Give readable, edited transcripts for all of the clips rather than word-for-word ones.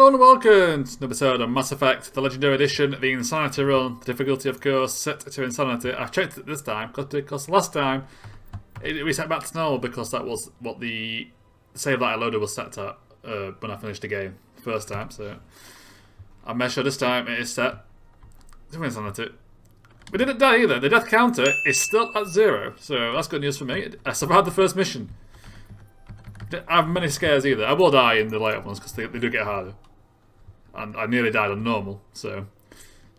Hello and welcome to another episode of Mass Effect, the Legendary Edition, the Insanity Run. The difficulty, of course, set to Insanity. I've checked it this time, because last time it reset back to normal because that was what the save that I loaded was set at when I finished the game the first time. So I made sure this time it is set to Insanity. We didn't die either. The death counter is still at 0, so that's good news for me. I survived the first mission. I have many scares either. I will die in the later ones because they do get harder. And I nearly died on normal, so... In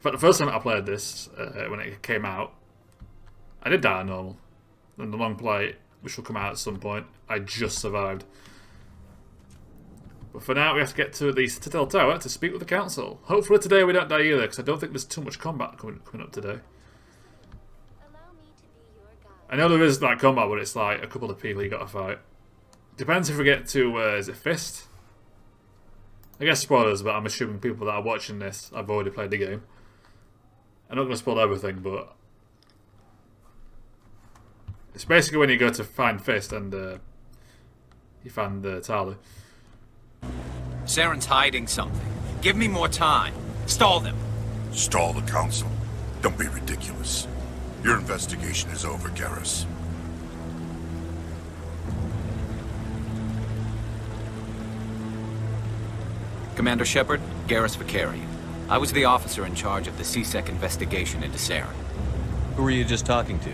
fact, the first time I played this, when it came out, I did die on normal. And the long play, which will come out at some point, I just survived. But for now, we have to get to the Citadel Tower to speak with the Council. Hopefully today we don't die either, because I don't think there's too much combat coming up today. I know there is that combat, but it's like a couple of people you got to fight. Depends if we get to, is it Fist? I guess spoilers, but I'm assuming people that are watching this have already played the game. I'm not going to spoil everything, but... It's basically when you go to find Fist and you find Tali. Saren's hiding something. Give me more time. Stall them. Stall the Council? Don't be ridiculous. Your investigation is over, Garrus. Commander Shepard, Garrus Vicarian. I was the officer in charge of the C-Sec investigation into Saren. Who were you just talking to?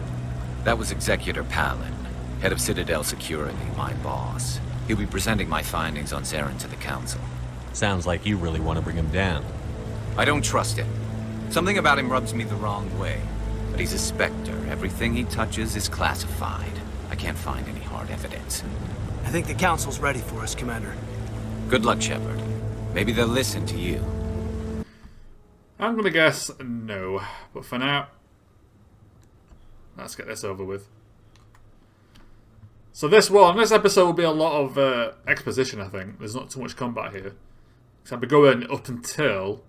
That was Executor Palin, head of Citadel Security, my boss. He'll be presenting my findings on Saren to the Council. Sounds like you really want to bring him down. I don't trust him. Something about him rubs me the wrong way. But he's a Spectre. Everything he touches is classified. I can't find any hard evidence. I think the Council's ready for us, Commander. Good luck, Shepard. Maybe they'll listen to you. I'm going to guess no. But for now, let's get this over with. So this episode will be a lot of exposition, I think. There's not too much combat here. So I'll be going up until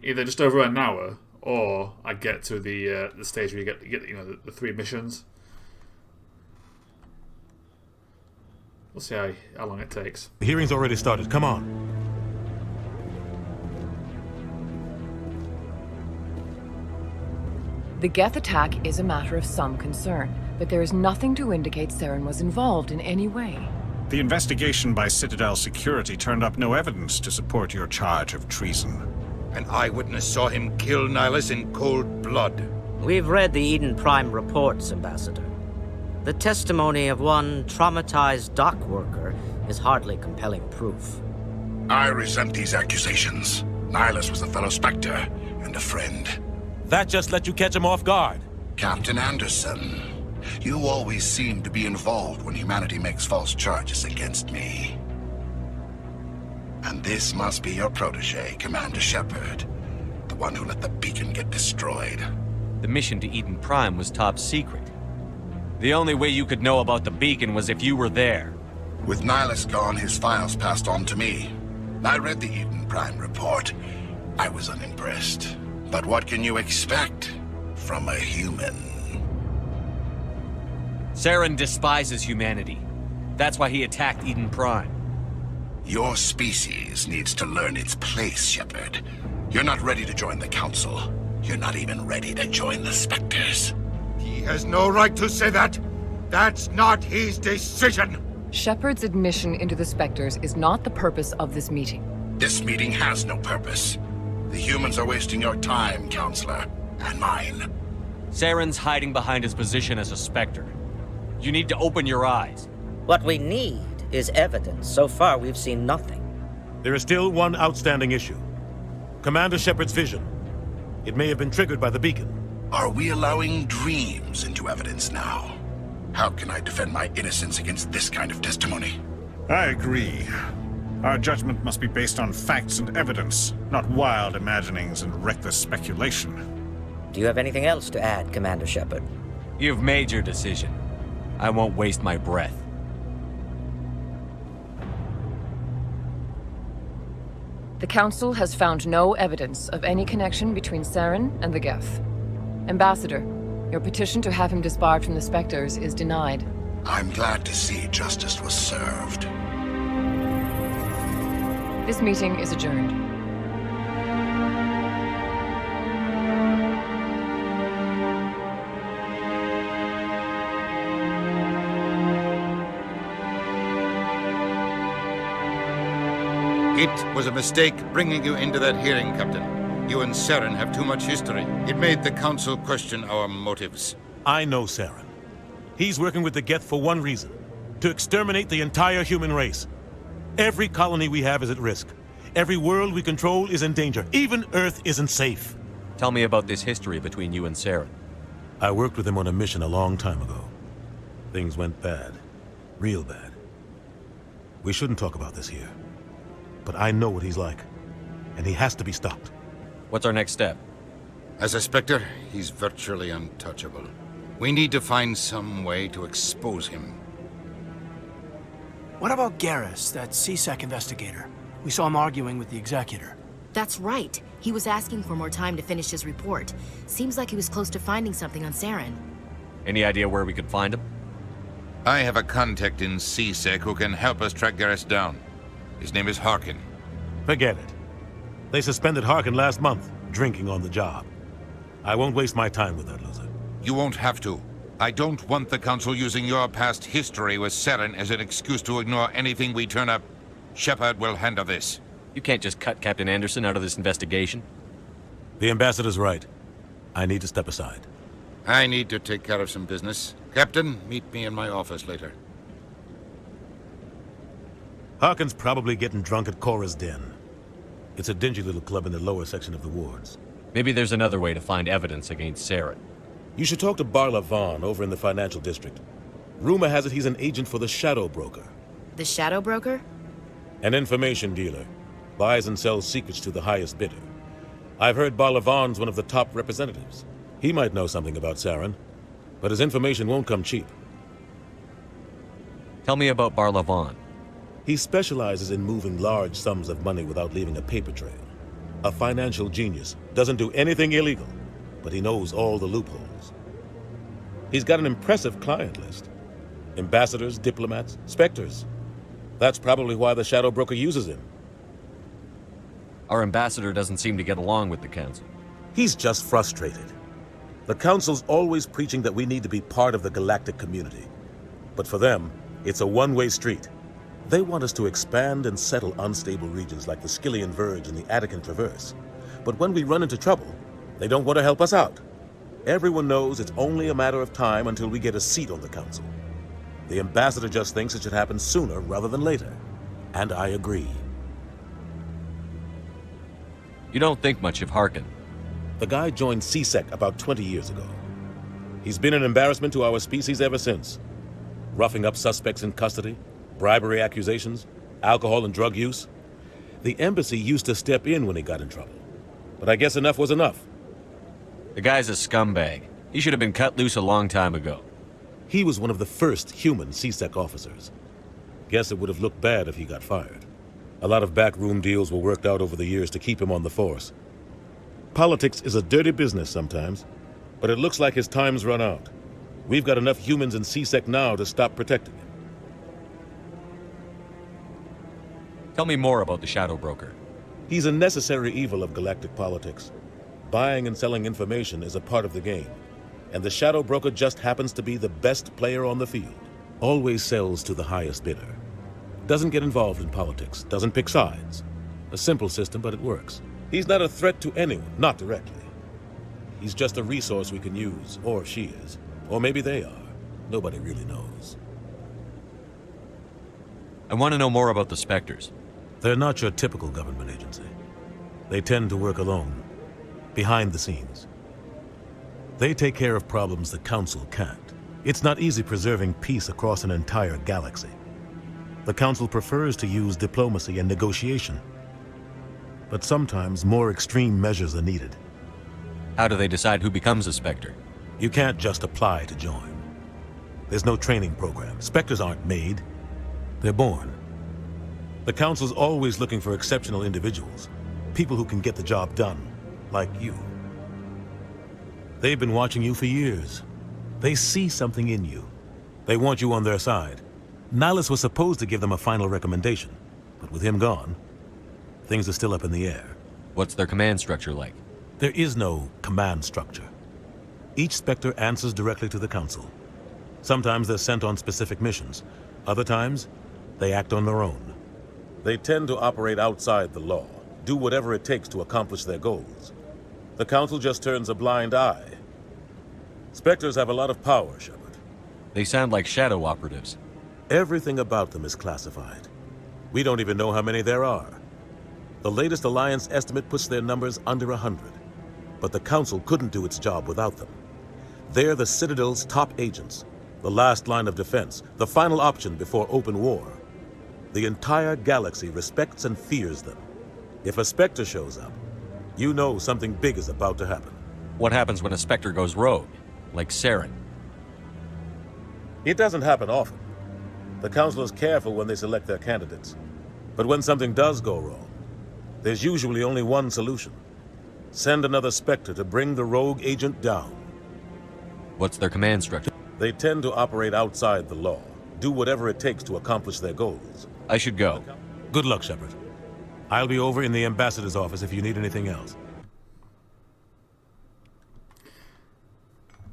either just over an hour, or I get to the stage where you get the 3 missions. We'll see how long it takes. The hearing's already started. Come on. The Geth attack is a matter of some concern, but there is nothing to indicate Saren was involved in any way. The investigation by Citadel Security turned up no evidence to support your charge of treason. An eyewitness saw him kill Nihilus in cold blood. We've read the Eden Prime reports, Ambassador. The testimony of one traumatized dock worker is hardly compelling proof. I resent these accusations. Nihilus was a fellow Spectre and a friend. That just let you catch him off guard. Captain Anderson, you always seem to be involved when humanity makes false charges against me. And this must be your protege, Commander Shepard. The one who let the beacon get destroyed. The mission to Eden Prime was top secret. The only way you could know about the beacon was if you were there. With Nihilus gone, his files passed on to me. I read the Eden Prime report. I was unimpressed. But what can you expect from a human? Saren despises humanity. That's why he attacked Eden Prime. Your species needs to learn its place, Shepard. You're not ready to join the Council. You're not even ready to join the Spectres. He has no right to say that. That's not his decision. Shepard's admission into the Spectres is not the purpose of this meeting. This meeting has no purpose. The humans are wasting your time, Counselor, and mine. Saren's hiding behind his position as a Spectre. You need to open your eyes. What we need is evidence. So far, we've seen nothing. There is still one outstanding issue. Commander Shepard's vision. It may have been triggered by the beacon. Are we allowing dreams into evidence now? How can I defend my innocence against this kind of testimony? I agree. Our judgment must be based on facts and evidence, not wild imaginings and reckless speculation. Do you have anything else to add, Commander Shepard? You've made your decision. I won't waste my breath. The Council has found no evidence of any connection between Saren and the Geth. Ambassador, your petition to have him disbarred from the Spectres is denied. I'm glad to see justice was served. This meeting is adjourned. It was a mistake bringing you into that hearing, Captain. You and Saren have too much history. It made the Council question our motives. I know Saren. He's working with the Geth for one reason: to exterminate the entire human race. Every colony we have is at risk. Every world we control is in danger. Even Earth isn't safe. Tell me about this history between you and Saren. I worked with him on a mission a long time ago. Things went bad. Real bad. We shouldn't talk about this here. But I know what he's like. And he has to be stopped. What's our next step? As a Spectre, he's virtually untouchable. We need to find some way to expose him. What about Garrus, that CSEC investigator? We saw him arguing with the Executor. That's right. He was asking for more time to finish his report. Seems like he was close to finding something on Saren. Any idea where we could find him? I have a contact in CSEC who can help us track Garrus down. His name is Harkin. Forget it. They suspended Harkin last month, drinking on the job. I won't waste my time with that loser. You won't have to. I don't want the Council using your past history with Saren as an excuse to ignore anything we turn up. Shepard will handle this. You can't just cut Captain Anderson out of this investigation. The Ambassador's right. I need to step aside. I need to take care of some business. Captain, meet me in my office later. Harkin's probably getting drunk at Cora's Den. It's a dingy little club in the lower section of the wards. Maybe there's another way to find evidence against Saren. You should talk to Barla Vaughn over in the financial district. Rumor has it he's an agent for the Shadow Broker. The Shadow Broker? An information dealer. Buys and sells secrets to the highest bidder. I've heard Barla Vaughn's one of the top representatives. He might know something about Saren, but his information won't come cheap. Tell me about Barla Vaughn. He specializes in moving large sums of money without leaving a paper trail. A financial genius. Doesn't do anything illegal, but he knows all the loopholes. He's got an impressive client list. Ambassadors, diplomats, specters. That's probably why the Shadow Broker uses him. Our ambassador doesn't seem to get along with the Council. He's just frustrated. The Council's always preaching that we need to be part of the galactic community. But for them, it's a one-way street. They want us to expand and settle unstable regions like the Skillian Verge and the Attican Traverse. But when we run into trouble, they don't want to help us out. Everyone knows it's only a matter of time until we get a seat on the Council. The Ambassador just thinks it should happen sooner rather than later. And I agree. You don't think much of Harkin. The guy joined CSEC about 20 years ago. He's been an embarrassment to our species ever since. Roughing up suspects in custody, bribery accusations, alcohol and drug use. The embassy used to step in when he got in trouble. But I guess enough was enough. The guy's a scumbag. He should have been cut loose a long time ago. He was one of the first human CSEC officers. Guess it would have looked bad if he got fired. A lot of backroom deals were worked out over the years to keep him on the force. Politics is a dirty business sometimes, but it looks like his time's run out. We've got enough humans in CSEC now to stop protecting him. Tell me more about the Shadow Broker. He's a necessary evil of galactic politics. Buying and selling information is a part of the game, and the Shadow Broker just happens to be the best player on the field. Always sells to the highest bidder. Doesn't get involved in politics, doesn't pick sides. A simple system, but it works. He's not a threat to anyone, not directly. He's just a resource we can use, or she is. Or maybe they are. Nobody really knows. I want to know more about the Spectres. They're not your typical government agency. They tend to work alone, behind the scenes. They take care of problems the Council can't. It's not easy preserving peace across an entire galaxy. The Council prefers to use diplomacy and negotiation. But sometimes more extreme measures are needed. How do they decide who becomes a Spectre? You can't just apply to join. There's no training program. Spectres aren't made. They're born. The Council's always looking for exceptional individuals. People who can get the job done, like you. They've been watching you for years. They see something in you. They want you on their side. Nihilus was supposed to give them a final recommendation, but with him gone, things are still up in the air. What's their command structure like? There is no command structure. Each Spectre answers directly to the Council. Sometimes they're sent on specific missions. Other times, they act on their own. They tend to operate outside the law, do whatever it takes to accomplish their goals. The Council just turns a blind eye. Spectres have a lot of power, Shepard. They sound like shadow operatives. Everything about them is classified. We don't even know how many there are. The latest Alliance estimate puts their numbers under 100. But the Council couldn't do its job without them. They're the Citadel's top agents, the last line of defense, the final option before open war. The entire galaxy respects and fears them. If a Spectre shows up, you know something big is about to happen. What happens when a Spectre goes rogue? Like Saren? It doesn't happen often. The Council is careful when they select their candidates. But when something does go wrong, there's usually only one solution. Send another Spectre to bring the rogue agent down. What's their command structure? They tend to operate outside the law, do whatever it takes to accomplish their goals. I should go. Good luck, Shepard. I'll be over in the ambassador's office if you need anything else.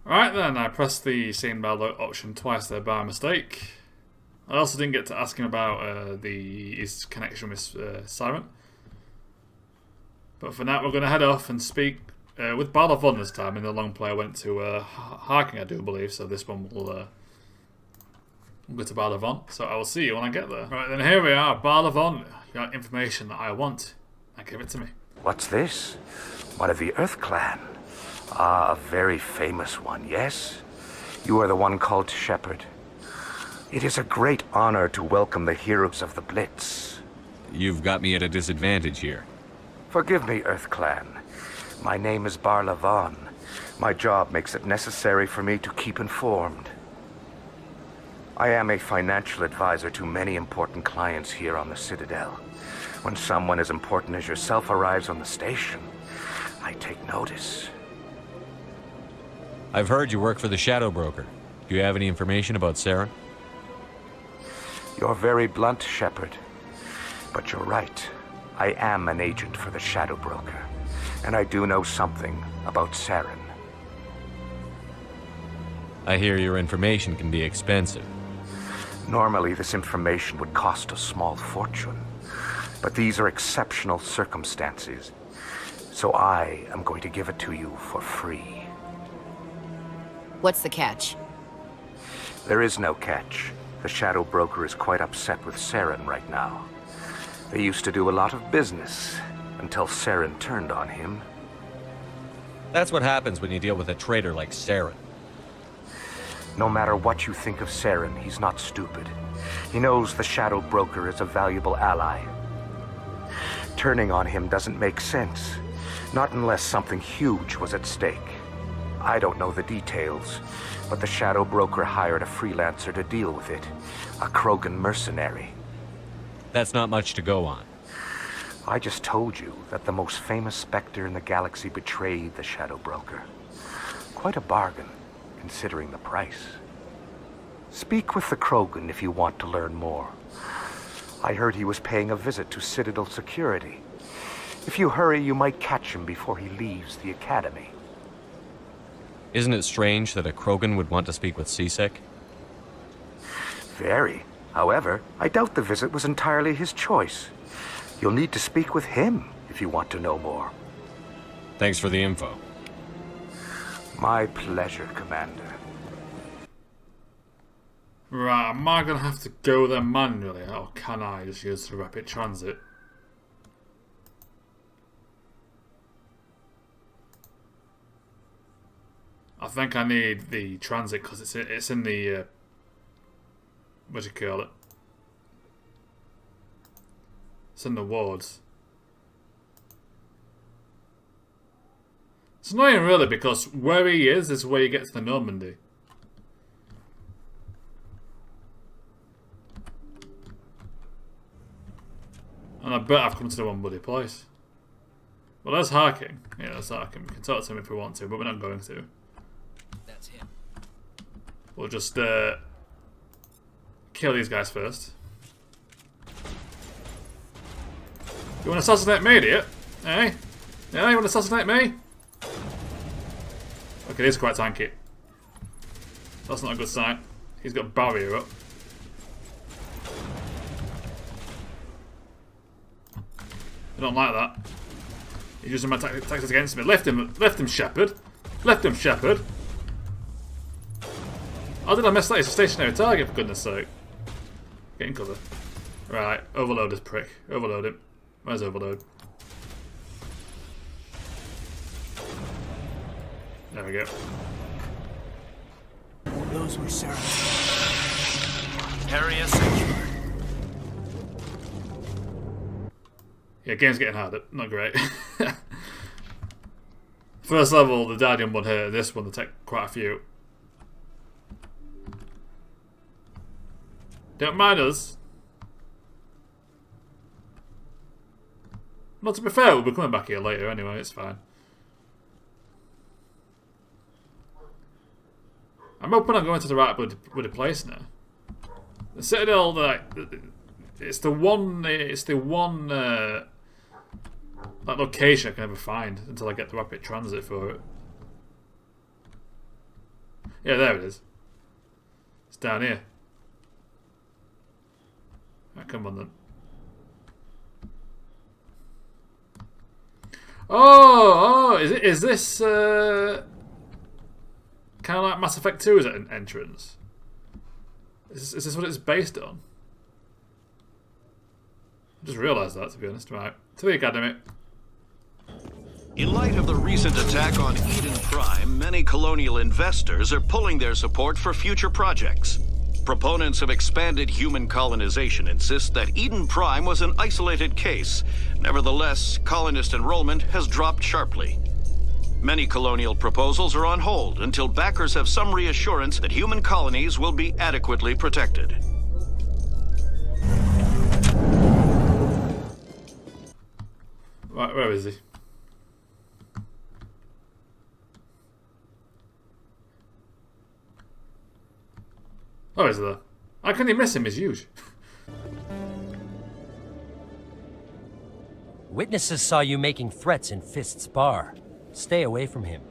Alright then, I pressed the scene bell option twice there by mistake. I also didn't get to ask him about his connection with Saren. But for now, we're going to head off and speak with Barlavon this time. In the long play, I went to Harking, I do believe, so this one will go to Barlavon. So I will see you when I get there. Right, then here we are, Barlavon. You got information that I want. Now give it to me. What's this? One of the Earth Clan. Ah, a very famous one, yes? You are the one called Shepard. It is a great honor to welcome the heroes of the Blitz. You've got me at a disadvantage here. Forgive me, Earth Clan. My name is Barlavon. My job makes it necessary for me to keep informed. I am a financial advisor to many important clients here on the Citadel. When someone as important as yourself arrives on the station, I take notice. I've heard you work for the Shadow Broker. Do you have any information about Saren? You're very blunt, Shepard. But you're right. I am an agent for the Shadow Broker, and I do know something about Saren. I hear your information can be expensive. Normally, this information would cost a small fortune, but these are exceptional circumstances, so I am going to give it to you for free. What's the catch? There is no catch. The Shadow Broker is quite upset with Saren right now. They used to do a lot of business, until Saren turned on him. That's what happens when you deal with a traitor like Saren. No matter what you think of Saren, he's not stupid. He knows the Shadow Broker is a valuable ally. Turning on him doesn't make sense, not unless something huge was at stake. I don't know the details, but the Shadow Broker hired a freelancer to deal with it, a Krogan mercenary. That's not much to go on. I just told you that the most famous Spectre in the galaxy betrayed the Shadow Broker. Quite a bargain, considering the price. Speak with the Krogan if you want to learn more. I heard he was paying a visit to Citadel security. If you hurry, you might catch him before he leaves the Academy. Isn't it strange that a Krogan would want to speak with C-Sec? Very. However, I doubt the visit was entirely his choice. You'll need to speak with him if you want to know more. Thanks for the info. My pleasure, Commander. Right, am I going to have to go there manually, or can I just use the rapid transit? I think I need the transit because it's in the what do you call it? It's in the wards. It's annoying really because where he is where you get to the Normandy. And I bet I've come to the one bloody place. Well, there's Harking. Yeah, there's Harking. We can talk to him if we want to, but we're not going to. That's him. We'll just kill these guys first. You want to assassinate me, idiot? Eh? Yeah, you want to assassinate me? Okay, he's quite tanky. That's not a good sign. He's got a barrier up. I don't like that. He's using my tactics against me. Left him, Shepard. Left him, Shepard. How did I miss that? It's a stationary target, for goodness sake. Get in cover. Right, overload this prick. Overload him. Where's overload? There we go. Those were Saren. Area secure. Yeah, game's getting harder. Not great. First level, the Guardian one here. This one, they take quite a few. Don't mind us. Not to be fair, we'll be coming back here later anyway, it's fine. I'm hoping I'm going to the right bloody place now. The Citadel, it's the one that location I can ever find until I get the rapid transit for it. Yeah, there it is. It's down here. Right, come on then. Oh, is this kind of like Mass Effect 2's entrance? Is this what it's based on? I just realised that, to be honest. Right, to the Academy. In light of the recent attack on Eden Prime, many colonial investors are pulling their support for future projects. Proponents of expanded human colonization insist that Eden Prime was an isolated case. Nevertheless, colonist enrollment has dropped sharply. Many colonial proposals are on hold until backers have some reassurance that human colonies will be adequately protected. Right, where is he? Oh, he's there. How can you miss him? He's huge. Witnesses saw you making threats in Fist's bar. Stay away from him.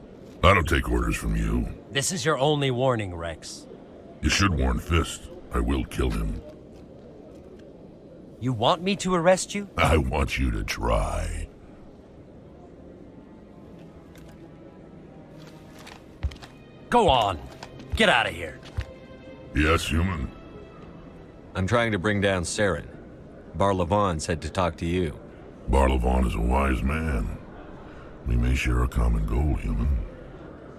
I don't take orders from you. This is your only warning, Rex. You should warn Fist. I will kill him. You want me to arrest you? I want you to try. Go on. Get out of here. Yes, human. I'm trying to bring down Saren. Barlavon said to talk to you. Barlavon is a wise man. We may share a common goal, human.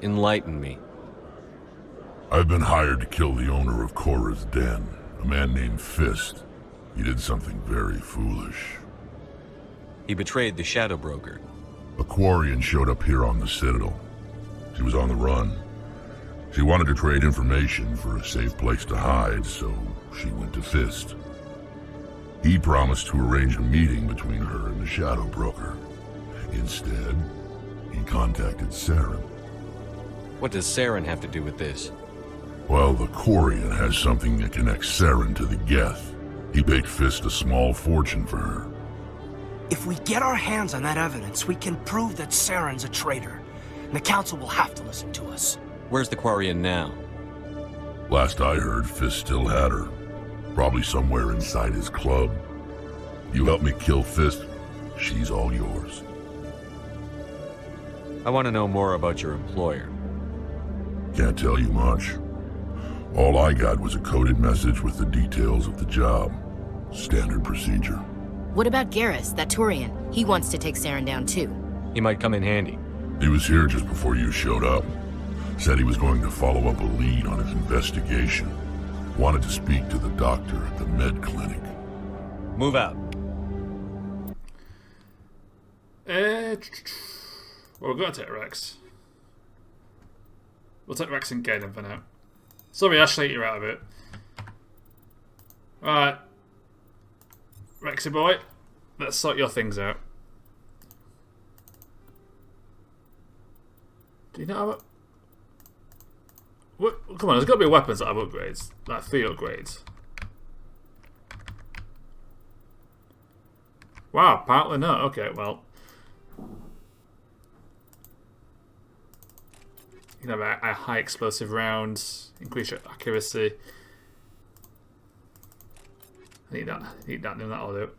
Enlighten me. I've been hired to kill the owner of Korra's Den, a man named Fist. He did something very foolish. He betrayed the Shadow Broker. A Quarian showed up here on the Citadel. She was on the run. She wanted to trade information for a safe place to hide, so she went to Fist. He promised to arrange a meeting between her and the Shadow Broker. Instead, he contacted Saren. What does Saren have to do with this? Well, the Quarian has something that connects Saren to the Geth. He paid Fist a small fortune for her. If we get our hands on that evidence, we can prove that Saren's a traitor. And the Council will have to listen to us. Where's the Quarian now? Last I heard, Fist still had her. Probably somewhere inside his club. You help me kill Fist, she's all yours. I want to know more about your employer. Can't tell you much. All I got was a coded message with the details of the job. Standard procedure. What about Garrus, that Turian? He wants to take Saren down too. He might come in handy. He was here just before you showed up. Said he was going to follow up a lead on his investigation. Wanted to speak to the doctor at the med clinic. Move out. Well, we're going to take Rex. We'll take Rex and Gaiden for now. Sorry, Ashley, you're out of it. Alright. Rexy boy, let's sort your things out. Do you not have a... What? Come on, there's got to be weapons that have upgrades. Like 3 upgrades. Wow, apparently not. Okay, well. You can have a high explosive rounds, increase your accuracy. I need that, then that'll do.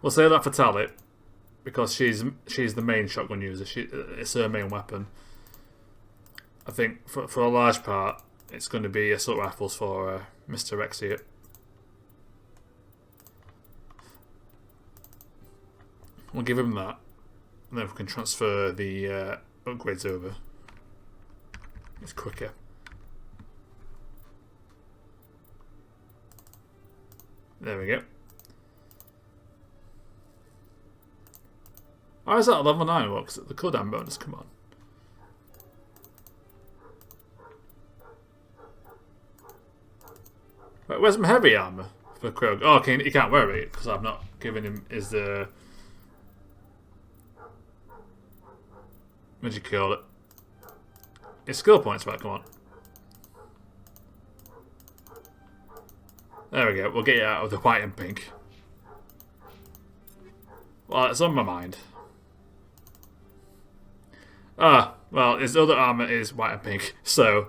We'll say that for Talit, because she's the main shotgun user. It's her main weapon. I think for a large part, it's going to be assault rifles for Mr. Rex here. We'll give him that, and then we can transfer the upgrades over. It's quicker. There we go. How is that level 9 works? The cooldown bonus, come on. Right, where's my heavy armor for Krog? Oh, okay, he can't wear it because I've not given him his what do you call it? His skill points back, come on. There we go, we'll get you out of the white and pink. Well, it's on my mind. Ah, well, his other armor is white and pink, so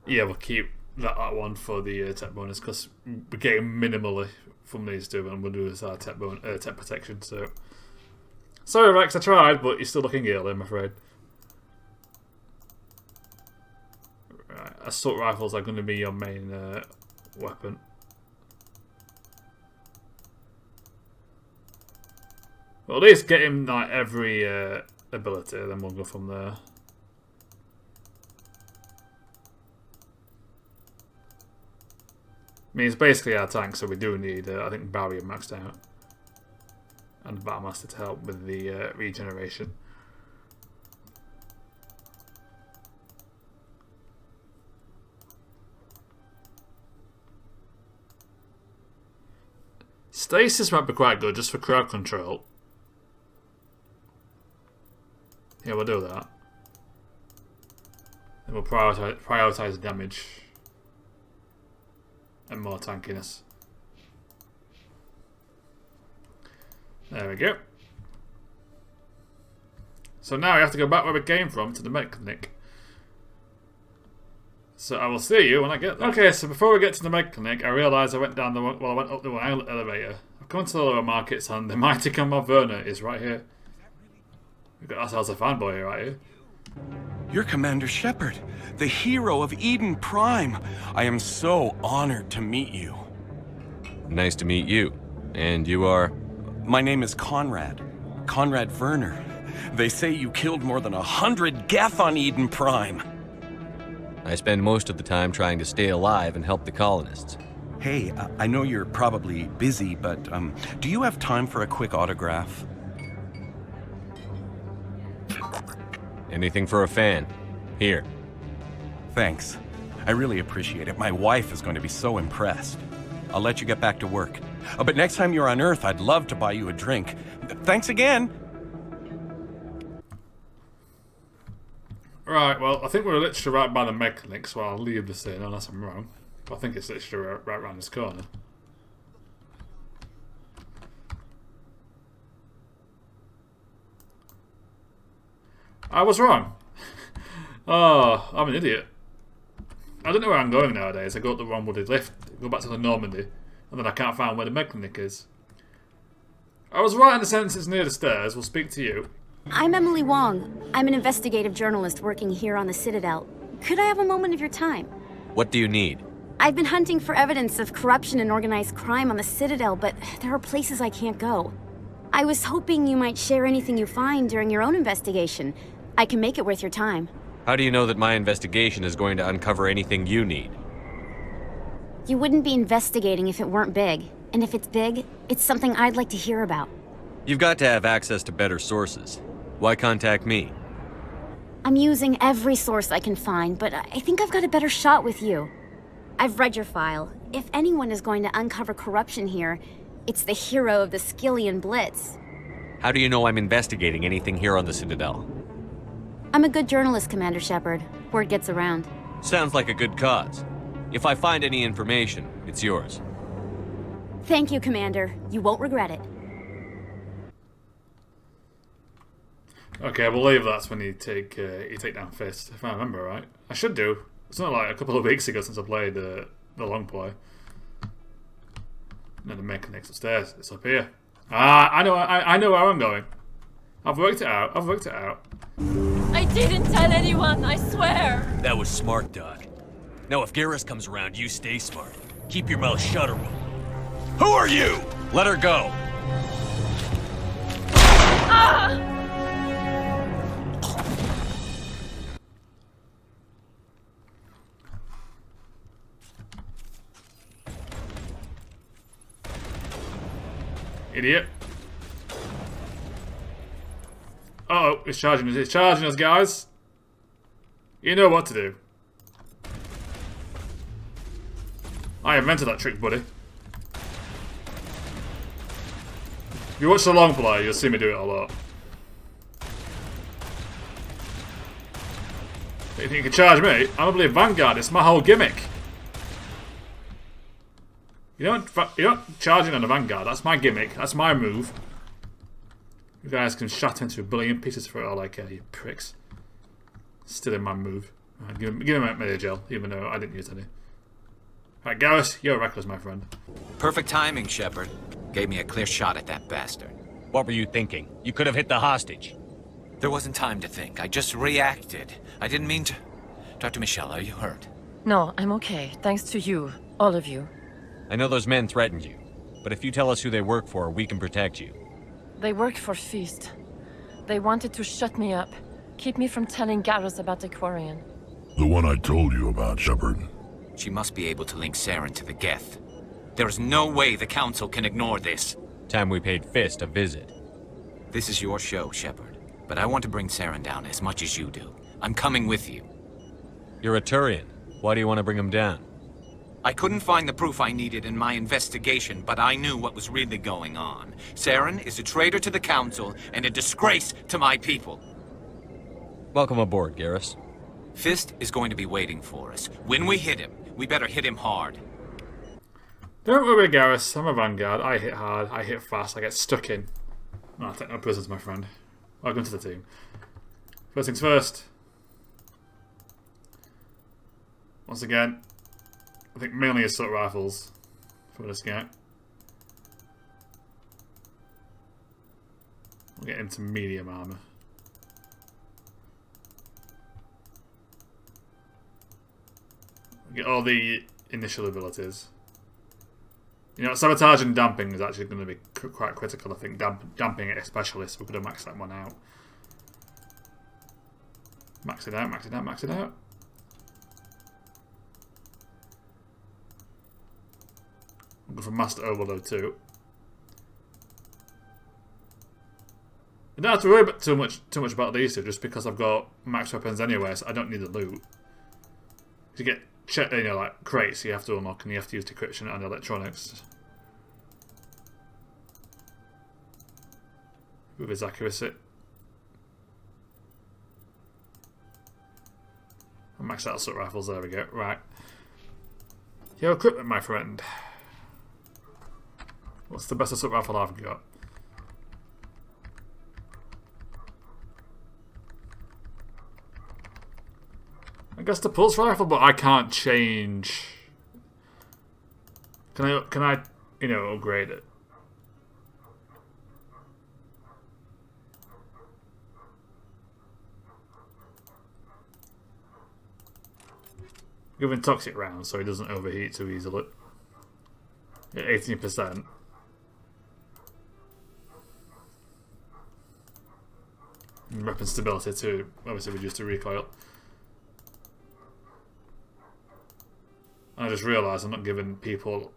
yeah, we'll keep that one for the tech bonus because we're getting minimally from these two, and we'll do this our tech protection. So sorry, Rex, I tried, but you're still looking ill, I'm afraid. Right, assault rifles are going to be your main weapon. Well, at least get him like every ability, then we'll go from there. I mean, it's basically our tank, so we do need, I think, Barrier maxed out. And Battlemaster to help with the regeneration. Stasis might be quite good just for crowd control. Yeah, we'll do that. And we'll prioritize damage and more tankiness. There we go. So now we have to go back where we came from to the med-clinic. So I will see you when I get there. Okay, so before we get to the med-clinic, I realised I went up the wrong elevator. I've come to the lower markets and the mighty Commodore Werner is right here. We've got ourselves a fanboy here, right here. You're Commander Shepard, the hero of Eden Prime. I am so honored to meet you. Nice to meet you. And you are? My name is Conrad. Conrad Werner. They say you killed more than 100 Geth on Eden Prime. I spend most of the time trying to stay alive and help the colonists. Hey, I know you're probably busy, but do you have time for a quick autograph? Anything for a fan. Here. Thanks. I really appreciate it. My wife is going to be so impressed. I'll let you get back to work. But next time you're on Earth, I'd love to buy you a drink. Thanks again! Right, well, I think we're literally right by the med-clinic, so I'll leave this in unless I'm wrong. But I think it's literally right around this corner. I was wrong. Oh, I'm an idiot. I don't know where I'm going nowadays. I go up the wrong wooded lift, go back to the Normandy, and then I can't find where the med-clinic is. I was right in the sense it's near the stairs. We'll speak to you. I'm Emily Wong. I'm an investigative journalist working here on the Citadel. Could I have a moment of your time? What do you need? I've been hunting for evidence of corruption and organized crime on the Citadel, but there are places I can't go. I was hoping you might share anything you find during your own investigation. I can make it worth your time. How do you know that my investigation is going to uncover anything you need? You wouldn't be investigating if it weren't big. And if it's big, it's something I'd like to hear about. You've got to have access to better sources. Why contact me? I'm using every source I can find, but I think I've got a better shot with you. I've read your file. If anyone is going to uncover corruption here, it's the hero of the Skillian Blitz. How do you know I'm investigating anything here on the Citadel? I'm a good journalist, Commander Shepard. Word gets around. Sounds like a good cause. If I find any information, it's yours. Thank you, Commander. You won't regret it. Okay, I believe that's when you take down Fist, if I remember right. I should do. It's not like a couple of weeks ago since I played the long play. No, the mechanic's upstairs. It's up here. Ah, I know where I'm going. I've worked it out. I didn't tell anyone, I swear. That was smart, Doc. Now if Garrus comes around, you stay smart. Keep your mouth shut or Who are you? Let her go. Ah! Idiot. Uh-oh, it's charging us. It's charging us, guys. You know what to do. I invented that trick, buddy. If you watch the long play, you'll see me do it a lot. But you think you can charge me? I'm a bloody Vanguard. It's my whole gimmick. You don't charge in on a Vanguard. That's my gimmick. That's my move. You guys can shatter into a billion pieces for it all I care, you pricks. Still in my move. Right, give him a gel, even though I didn't use any. Right, Garrus, you're reckless, my friend. Perfect timing, Shepard. Gave me a clear shot at that bastard. What were you thinking? You could have hit the hostage. There wasn't time to think. I just reacted. I didn't mean to... Dr. Michelle, are you hurt? No, I'm okay. Thanks to you. All of you. I know those men threatened you, but if you tell us who they work for, we can protect you. They work for Feast. They wanted to shut me up. Keep me from telling Garrus about the Quarian. The one I told you about, Shepard. She must be able to link Saren to the Geth. There is no way the Council can ignore this. Time we paid Fist a visit. This is your show, Shepard. But I want to bring Saren down as much as you do. I'm coming with you. You're a Turian. Why do you want to bring him down? I couldn't find the proof I needed in my investigation, but I knew what was really going on. Saren is a traitor to the Council and a disgrace to my people. Welcome aboard, Garrus. Fist is going to be waiting for us. When we hit him, we better hit him hard. Don't worry, Garrus. I'm a Vanguard. I hit hard. I hit fast. I get stuck in. No, I take no prisoners, my friend. Welcome to the team. First things first. Once again, I think mainly assault rifles for this guy. We'll get into medium armor. We'll get all the initial abilities. You know, sabotage and damping is actually going to be quite critical, I think. Damping especially, so we're going to max that one out. Max it out, max it out, max it out. We'll go for Master Overload too. I don't have to worry about too much about these two, just because I've got max weapons anyway, so I don't need the loot. To get like crates, you have to unlock, and you have to use decryption and electronics with his accuracy. I'll max out assault rifles. There we go. Right. Your equipment, my friend. What's the best assault rifle I've got? I guess the pulse rifle, but I can't change. Can I, upgrade it? Give him toxic rounds so he doesn't overheat too easily. At 18%. And weapon stability too, obviously reduced to recoil. I just realised I'm not giving people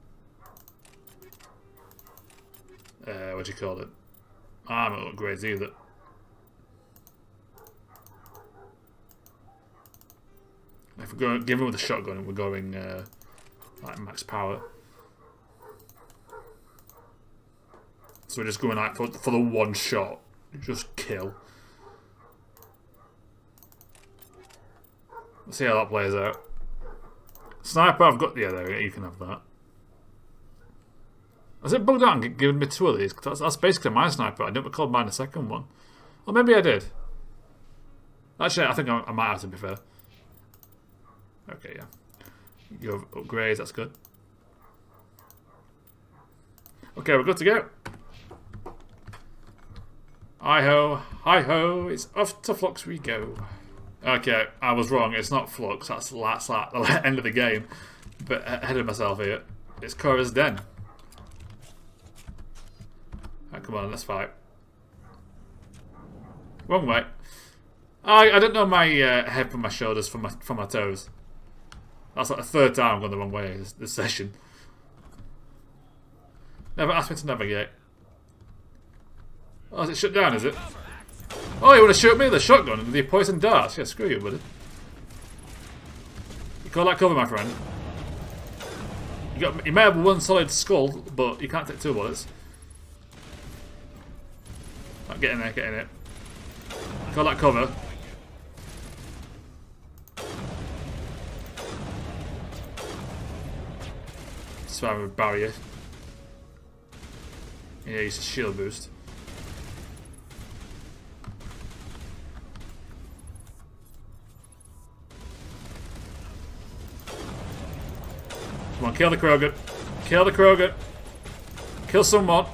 what do you call it? Armor upgrades either. If we're going, give him with a shotgun, we're going like max power. So we're just going like for the one shot, just kill. Let's see how that plays out. Sniper, I've got, yeah, there you can have that. Has it bugged out and given me 2 of these? That's basically my sniper. I don't recall buying a second one. Or maybe I did. Actually, I think I might have, to be fair. Okay, yeah. You have upgrades, that's good. Okay, we're good to go. Hi-ho, hi-ho, it's off to Flux we go. Okay, I was wrong, it's not Flux, that's like the end of the game. But ahead of myself here. It's Cora's Den. Right, come on, let's fight. Wrong way. I don't know my head from my shoulders from my toes. That's like the 3rd time I've gone the wrong way this session. Never asked me to navigate. Oh, is it shut down, is it? Oh, you want to shoot me with a shotgun and the poison darts? Yeah, screw you, buddy. You call that cover, my friend. You may have 1 solid skull, but you can't take 2 bullets. Right, get in there, get in it. Call that cover. Swam with barrier. Yeah, use a shield boost. Come on, kill the Krogan. Kill the Krogan. Kill someone.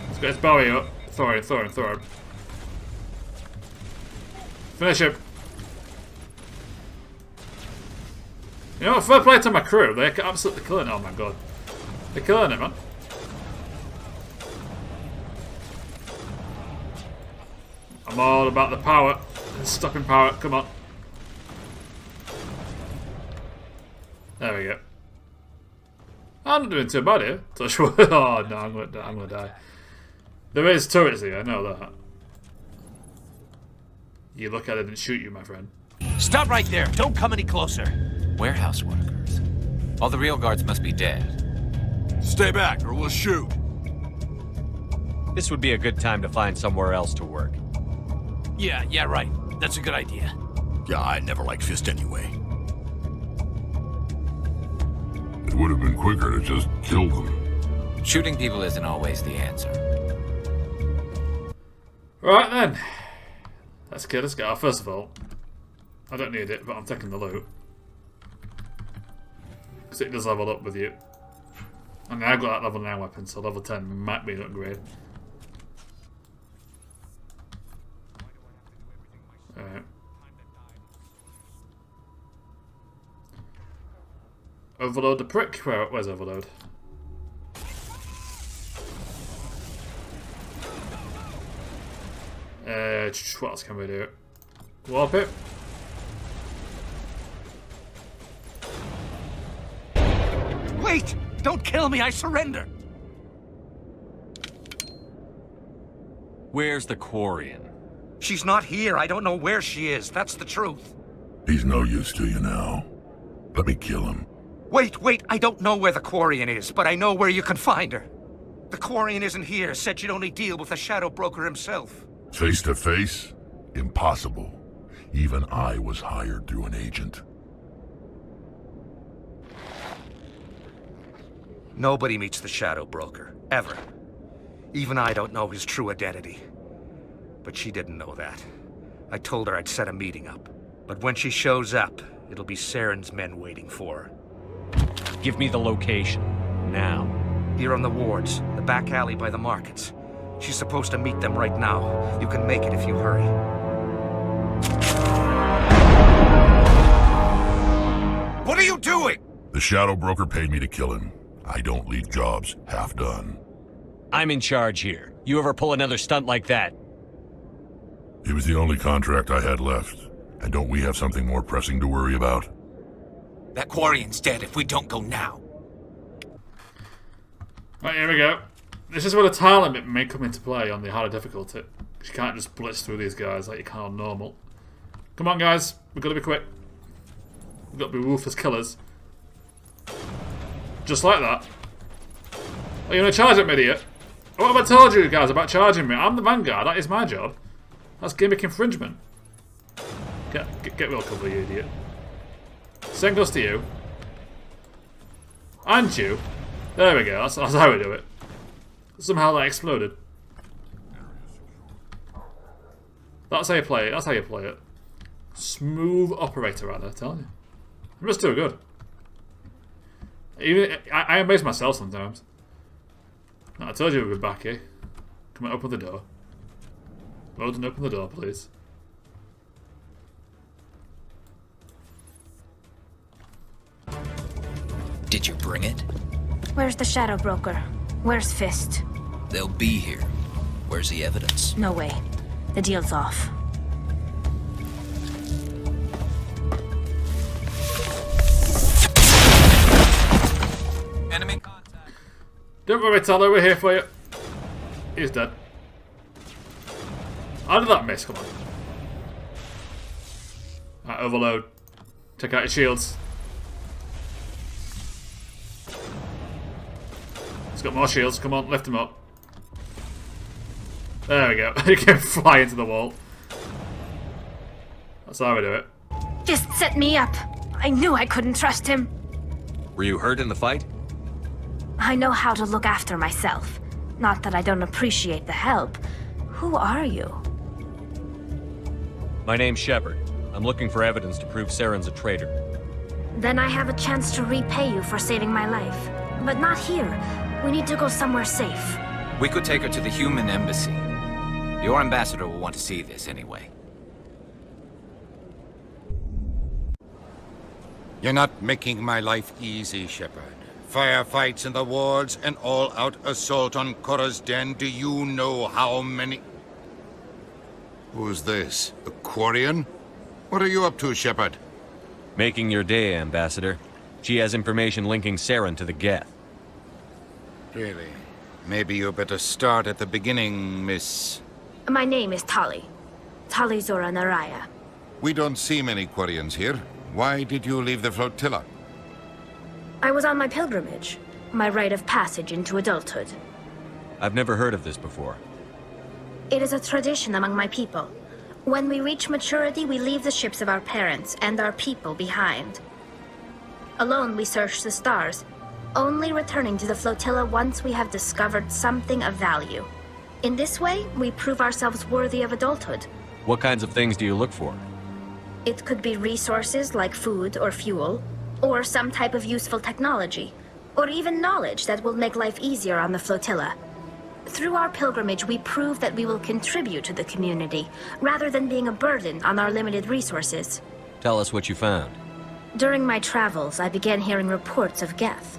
Let's get his barrier up. Throw him. Finish him. You know what? Fair play to my crew. They're absolutely killing it. Oh my god. They're killing it, man. I'm all about the power. Stopping power. Come on. There we go. I'm not doing too bad here. Touch wood. Oh no, I'm gonna die. There is turrets here, I know that. You look at it and shoot you, my friend. Stop right there! Don't come any closer! Warehouse workers. All the real guards must be dead. Stay back, or we'll shoot. This would be a good time to find somewhere else to work. Yeah, right. That's a good idea. Yeah, I never liked Fist anyway. It would have been quicker to just kill them. Shooting people isn't always the answer. Right then. Let's kill this guy. First of all, I don't need it, but I'm taking the loot. Because it does level up with you. I mean, I've got that level 9 weapon, so level 10 might be an upgrade. Alright. Overload the prick. Where's Overload? What else can we do? Warp it. Wait! Don't kill me, I surrender! Where's the Quarian? She's not here, I don't know where she is, that's the truth. He's no use to you now. Let me kill him. Wait, I don't know where the Quarian is, but I know where you can find her. The Quarian isn't here, said she'd only deal with the Shadow Broker himself. Face to face? Impossible. Even I was hired through an agent. Nobody meets the Shadow Broker, ever. Even I don't know his true identity. But she didn't know that. I told her I'd set a meeting up. But when she shows up, it'll be Saren's men waiting for her. Give me the location. Now. Here on the wards, the back alley by the markets. She's supposed to meet them right now. You can make it if you hurry. What are you doing? The Shadow Broker paid me to kill him. I don't leave jobs half done. I'm in charge here. You ever pull another stunt like that? It was the only contract I had left. And don't we have something more pressing to worry about? That Quarian's dead if we don't go now. Right, here we go. This is where the time limit may come into play on the harder difficulty. You can't just blitz through these guys like you can on normal. Come on, guys. We've got to be quick. We've got to be ruthless killers. Just like that. Are you going to charge at me, idiot? What have I told you guys about charging me? I'm the Vanguard. That is my job. That's gimmick infringement. Get real cover, you idiot. Same goes to you. And you. There we go. That's how we do it. Somehow that exploded. That's how you play it. That's how you play it. Smooth operator, rather. I'm telling you. I'm just doing good. Even I amaze myself sometimes. I told you we'd be back here. Come on, open the door. Loden, open the door, please. Did you bring it? Where's the Shadow Broker? Where's Fist? They'll be here. Where's the evidence? No way. The deal's off. Enemy contact. Don't worry, Tyler, we're here for you. He's dead. How did that miss? Come on. Right, overload. Check out your shields. He's got more shields. Come on, lift him up. There we go. He can fly into the wall. That's how we do it. Fist set me up. I knew I couldn't trust him. Were you hurt in the fight? I know how to look after myself. Not that I don't appreciate the help. Who are you? My name's Shepard. I'm looking for evidence to prove Saren's a traitor. Then I have a chance to repay you for saving my life. But not here. We need to go somewhere safe. We could take her to the human embassy. Your ambassador will want to see this anyway. You're not making my life easy, Shepard. Firefights in the wards, an all-out assault on Korra's den. Do you know how many... Who's this? A Quarian? What are you up to, Shepard? Making your day, Ambassador. She has information linking Saren to the Geth. Really? Maybe you better start at the beginning, Miss... My name is Tali. Tali Zora Naraya. We don't see many Quarians here. Why did you leave the flotilla? I was on my pilgrimage. My rite of passage into adulthood. I've never heard of this before. It is a tradition among my people. When we reach maturity, we leave the ships of our parents and our people behind. Alone, we search the stars, only returning to the flotilla once we have discovered something of value. In this way, we prove ourselves worthy of adulthood. What kinds of things do you look for? It could be resources like food or fuel, or some type of useful technology, or even knowledge that will make life easier on the flotilla. Through our pilgrimage, we prove that we will contribute to the community, rather than being a burden on our limited resources. Tell us what you found. During my travels, I began hearing reports of Geth.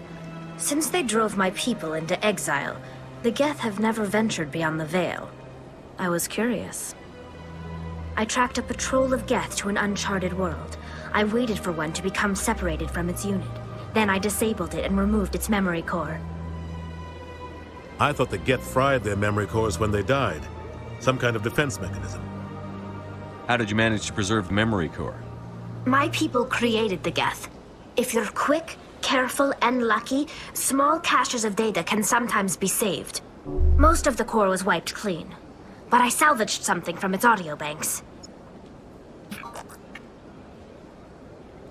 Since they drove my people into exile, the Geth have never ventured beyond the Veil. I was curious. I tracked a patrol of Geth to an uncharted world. I waited for one to become separated from its unit. Then I disabled it and removed its memory core. I thought the Geth fried their memory cores when they died. Some kind of defense mechanism. How did you manage to preserve the memory core? My people created the Geth. If you're quick, careful, and lucky, small caches of data can sometimes be saved. Most of the core was wiped clean, but I salvaged something from its audio banks.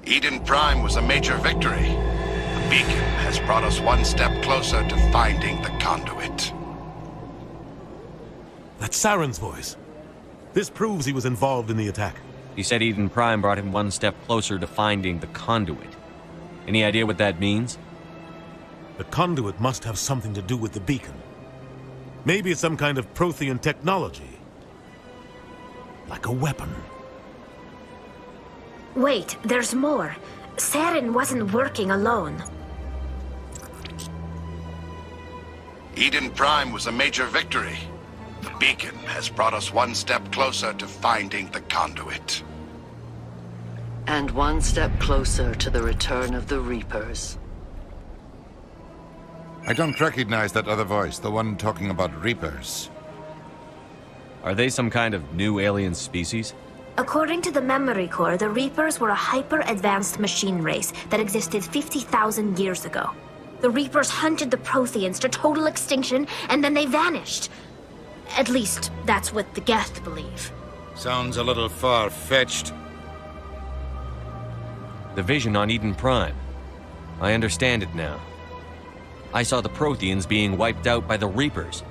Eden Prime was a major victory. The beacon has brought us one step closer to finding the conduit. That's Saren's voice. This proves he was involved in the attack. He said Eden Prime brought him one step closer to finding the conduit. Any idea what that means? The conduit must have something to do with the beacon. Maybe it's some kind of Prothean technology. Like a weapon. Wait, there's more. Saren wasn't working alone. Eden Prime was a major victory. The beacon has brought us one step closer to finding the conduit. And one step closer to the return of the Reapers. I don't recognize that other voice, the one talking about Reapers. Are they some kind of new alien species? According to the memory core, the Reapers were a hyper-advanced machine race that existed 50,000 years ago. The Reapers hunted the Protheans to total extinction, and then they vanished. At least, that's what the Geth believe. Sounds a little far-fetched. The vision on Eden Prime. I understand it now. I saw the Protheans being wiped out by the Reapers.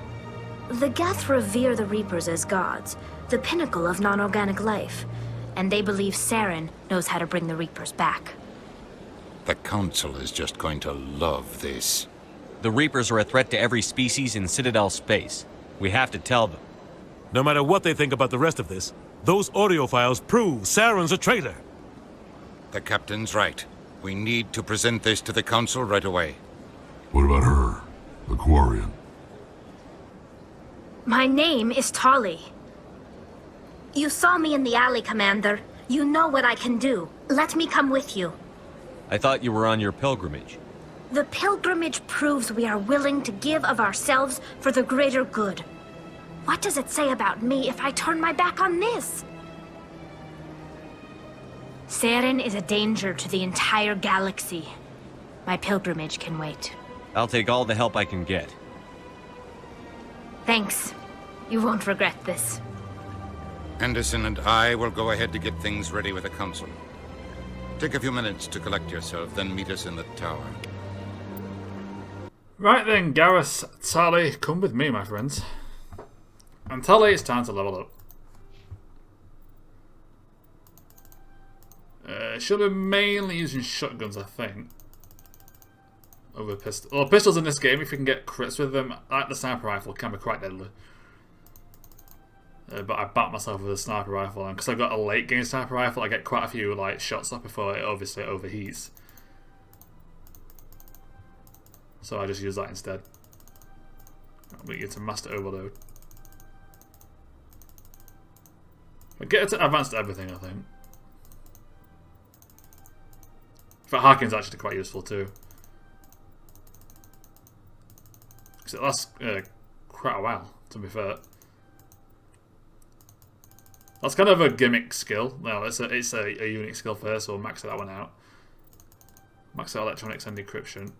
The Geth revere the Reapers as gods, the pinnacle of non-organic life. And they believe Saren knows how to bring the Reapers back. The Council is just going to love this. The Reapers are a threat to every species in Citadel space. We have to tell them. No matter what they think about the rest of this, those audio files prove Saren's a traitor. The Captain's right. We need to present this to the Council right away. What about her? The Quarian? My name is Tali. You saw me in the alley, Commander. You know what I can do. Let me come with you. I thought you were on your pilgrimage. The pilgrimage proves we are willing to give of ourselves for the greater good. What does it say about me if I turn my back on this? Saren is a danger to the entire galaxy. My pilgrimage can wait. I'll take all the help I can get. Thanks. You won't regret this. Anderson and I will go ahead to get things ready with the Council. Take a few minutes to collect yourself, then meet us in the tower. Right then, Garrus, Tali, come with me, my friends. And Tali, it's time to level up. Should be mainly using shotguns, I think. Over pistols. Well, pistols in this game, if you can get crits with them, like the sniper rifle, can be quite deadly. But I backed myself with a sniper rifle, and because I've got a late game sniper rifle, I get quite a few like shots off before it obviously overheats. So I just use that instead. We get to master overload. I get it to advanced everything, I think. But Harkin's actually quite useful too. Because it lasts quite a while, to be fair. That's kind of a gimmick skill. No, it's a unique skill first, so we'll max that one out. Max out electronics and decryption.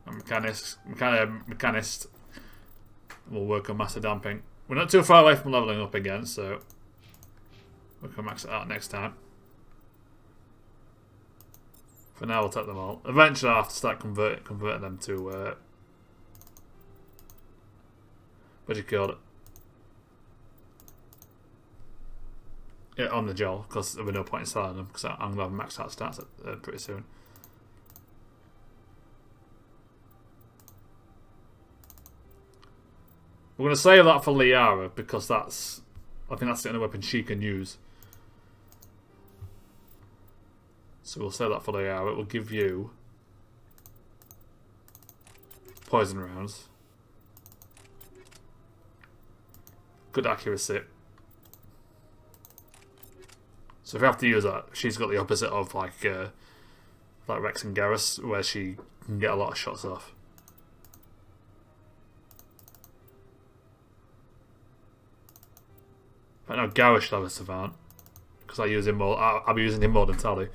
And mechanist will work on master damping. We're not too far away from leveling up again, so we can max it out next time. For now, we'll take them all. Eventually, I'll have to start converting them to what do you call it? Yeah, on the gel, because there'll be no point in selling them, because I'm going to have maxed out stats pretty soon. We're going to save that for Liara, because I think that's the only weapon she can use. So we'll save that for Liara. It will give you poison rounds. Good accuracy. So if you have to use that, she's got the opposite of like Rex and Garrus, where she can get a lot of shots off. But no, Garrus should have a Savant, because I use him more. I'll be using him more than Tali.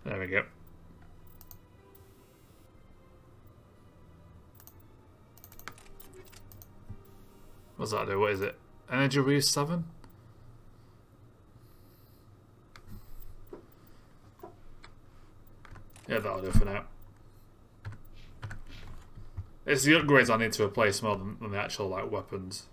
There we go. What does that do? What is it? Energy Reuse 7? Yeah, that'll do for now. It's the upgrades I need to replace more than the actual like weapons.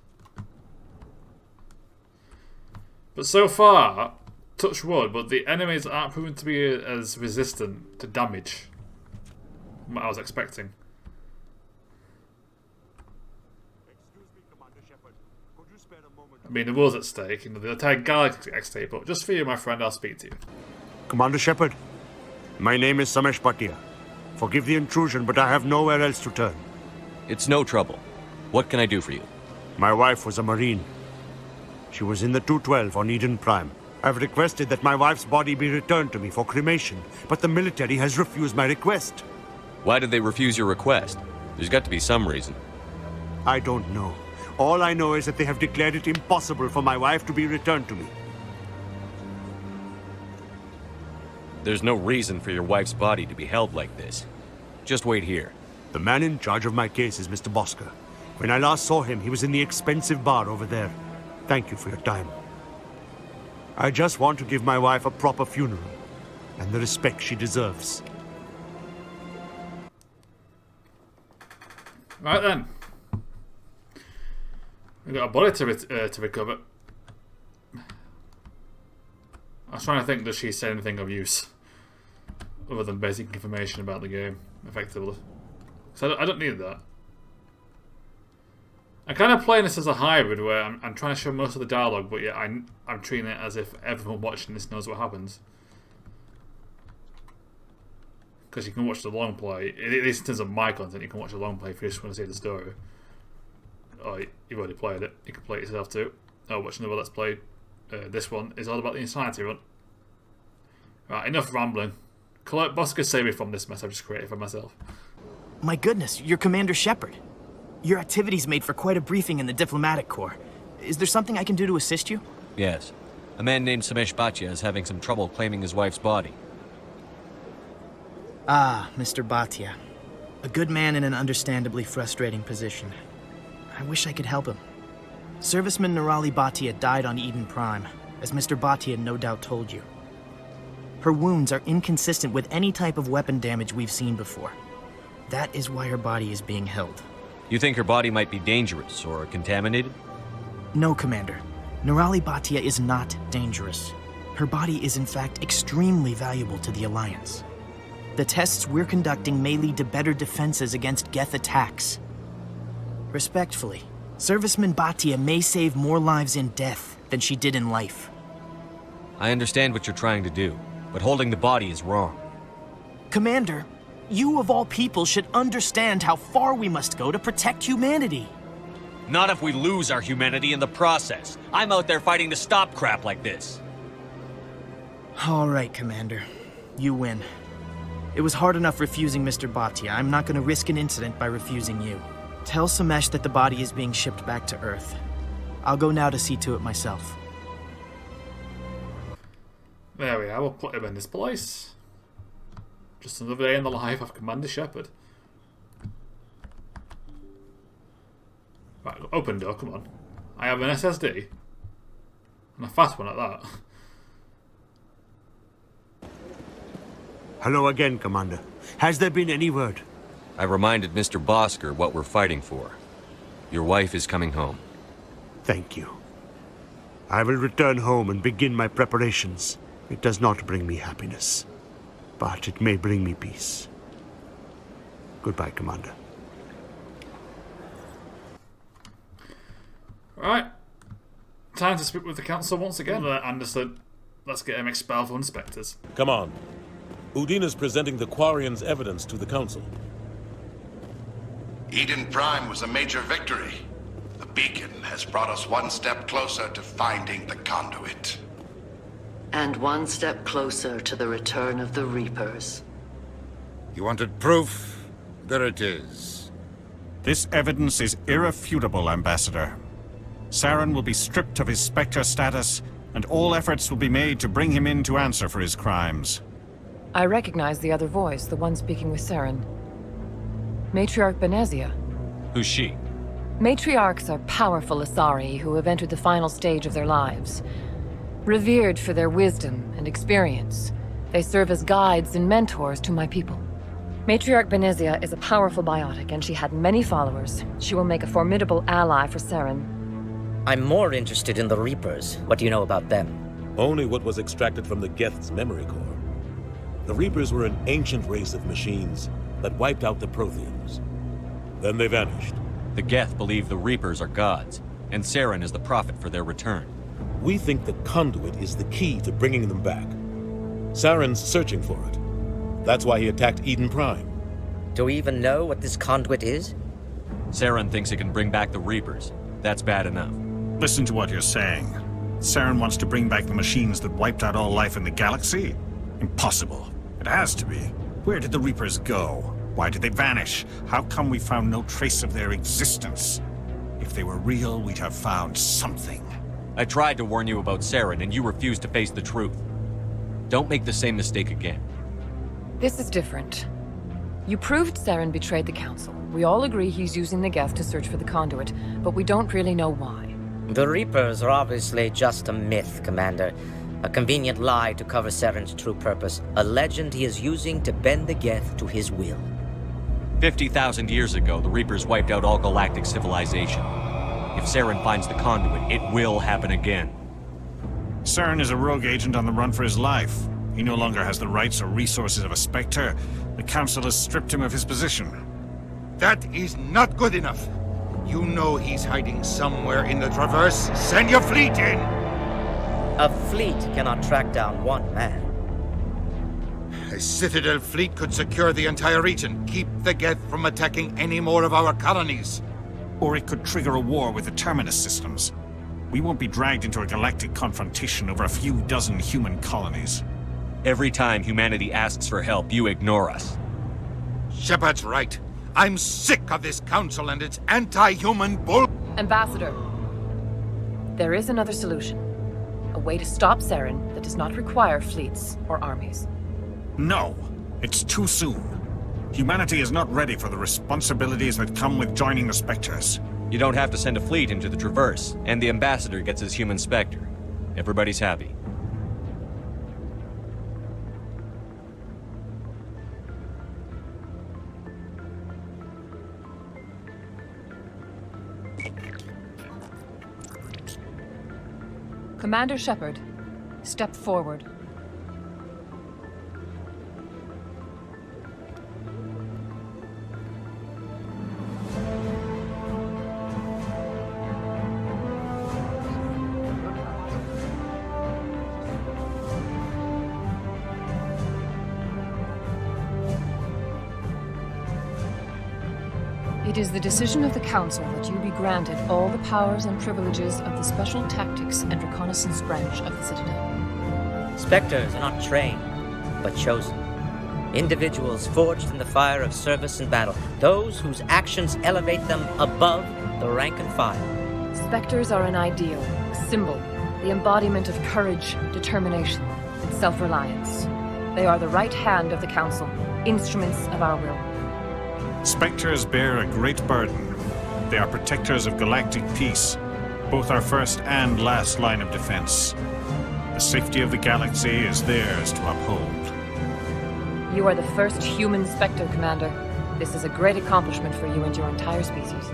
But so far, touch wood, but the enemies aren't proven to be as resistant to damage from what I was expecting. I mean, the world's at stake, you know, the entire galaxy at stake, but just for you, my friend, I'll speak to you. Commander Shepard, my name is Samesh Bhatia. Forgive the intrusion, but I have nowhere else to turn. It's no trouble. What can I do for you? My wife was a Marine. She was in the 212 on Eden Prime. I've requested that my wife's body be returned to me for cremation, but the military has refused my request. Why did they refuse your request? There's got to be some reason. I don't know. All I know is that they have declared it impossible for my wife to be returned to me. There's no reason for your wife's body to be held like this. Just wait here. The man in charge of my case is Mr. Bosker. When I last saw him, he was in the expensive bar over there. Thank you for your time. I just want to give my wife a proper funeral, and the respect she deserves. Right then. We've got a body to recover. I was trying to think, does she say anything of use? Other than basic information about the game, effectively. So I don't need that. I'm kind of playing this as a hybrid where I'm trying to show most of the dialogue, but yet I'm treating it as if everyone watching this knows what happens. Because you can watch the long play, at least in terms of my content, you can watch the long play if you just want to see the story. Or you've already played it, you can play it yourself too. Or watch another Let's Play. This one is all about the Insanity Run. Right, enough rambling. Boss could save me from this mess I've just created for myself. My goodness, you're Commander Shepard. Your activities made for quite a briefing in the Diplomatic Corps. Is there something I can do to assist you? Yes. A man named Samesh Bhatia is having some trouble claiming his wife's body. Ah, Mr. Bhatia. A good man in an understandably frustrating position. I wish I could help him. Serviceman Nirali Bhatia died on Eden Prime, as Mr. Bhatia no doubt told you. Her wounds are inconsistent with any type of weapon damage we've seen before. That is why her body is being held. You think her body might be dangerous or contaminated? No, Commander. Nirali Bhatia is not dangerous. Her body is in fact extremely valuable to the Alliance. The tests we're conducting may lead to better defenses against Geth attacks. Respectfully, Serviceman Bhatia may save more lives in death than she did in life. I understand what you're trying to do, but holding the body is wrong. Commander, you of all people should understand how far we must go to protect humanity. Not if we lose our humanity in the process. I'm out there fighting to stop crap like this. All right, Commander. You win. It was hard enough refusing Mr. Bhatia. I'm not going to risk an incident by refusing you. Tell Samesh that the body is being shipped back to Earth. I'll go now to see to it myself. There we are, we'll put him in this place. Just another day in the life of Commander Shepard. Right, open door, come on. I have an SSD. And a fast one at that. Hello again, Commander. Has there been any word? I reminded Mr. Bosker what we're fighting for. Your wife is coming home. Thank you. I will return home and begin my preparations. It does not bring me happiness, but it may bring me peace. Goodbye, Commander. Right. Time to speak with the Council once again. Anderson, let's get him expelled from inspectors. Come on. Udina's presenting the Quarians' evidence to the Council. Eden Prime was a major victory. The beacon has brought us one step closer to finding the conduit. And one step closer to the return of the Reapers. You wanted proof? There it is. This evidence is irrefutable, Ambassador. Saren will be stripped of his Spectre status, and all efforts will be made to bring him in to answer for his crimes. I recognize the other voice, the one speaking with Saren. Matriarch Benezia. Who's she? Matriarchs are powerful Asari who have entered the final stage of their lives. Revered for their wisdom and experience, they serve as guides and mentors to my people. Matriarch Benezia is a powerful biotic, and she had many followers. She will make a formidable ally for Saren. I'm more interested in the Reapers. What do you know about them? Only what was extracted from the Geth's memory core. The Reapers were an ancient race of machines that wiped out the Protheans. Then they vanished. The Geth believe the Reapers are gods, and Saren is the prophet for their return. We think the conduit is the key to bringing them back. Saren's searching for it. That's why he attacked Eden Prime. Do we even know what this conduit is? Saren thinks it can bring back the Reapers. That's bad enough. Listen to what you're saying. Saren wants to bring back the machines that wiped out all life in the galaxy? Impossible. It has to be. Where did the Reapers go? Why did they vanish? How come we found no trace of their existence? If they were real, we'd have found something. I tried to warn you about Saren, and you refused to face the truth. Don't make the same mistake again. This is different. You proved Saren betrayed the Council. We all agree he's using the Geth to search for the conduit, but we don't really know why. The Reapers are obviously just a myth, Commander. A convenient lie to cover Saren's true purpose. A legend he is using to bend the Geth to his will. 50,000 years ago, the Reapers wiped out all galactic civilization. If Saren finds the conduit, it will happen again. Saren is a rogue agent on the run for his life. He no longer has the rights or resources of a Spectre. The Council has stripped him of his position. That is not good enough. You know he's hiding somewhere in the Traverse. Send your fleet in! A fleet cannot track down one man. A Citadel fleet could secure the entire region, keep the Geth from attacking any more of our colonies. Or it could trigger a war with the Terminus systems. We won't be dragged into a galactic confrontation over a few dozen human colonies. Every time humanity asks for help, you ignore us. Shepard's right. I'm sick of this council and its anti-human bull... Ambassador, there is another solution. A way to stop Saren that does not require fleets or armies. No, it's too soon. Humanity is not ready for the responsibilities that come with joining the Spectres. You don't have to send a fleet into the Traverse, and the Ambassador gets his human Spectre. Everybody's happy. Commander Shepard, step forward. It is the decision of the Council that you be granted all the powers and privileges of the Special Tactics and Reconnaissance Branch of the Citadel. Spectres are not trained, but chosen. Individuals forged in the fire of service and battle. Those whose actions elevate them above the rank and file. Spectres are an ideal, a symbol, the embodiment of courage, determination, and self-reliance. They are the right hand of the Council, instruments of our will. Spectres bear a great burden. They are protectors of galactic peace, both our first and last line of defense. The safety of the galaxy is theirs to uphold. You are the first human Spectre, Commander. This is a great accomplishment for you and your entire species.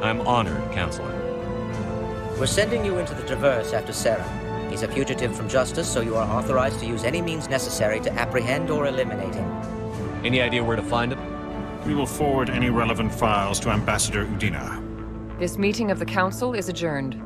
I'm honored, Counselor. We're sending you into the Traverse after Saren. He's a fugitive from justice, so you are authorized to use any means necessary to apprehend or eliminate him. Any idea where to find him? We will forward any relevant files to Ambassador Udina. This meeting of the Council is adjourned.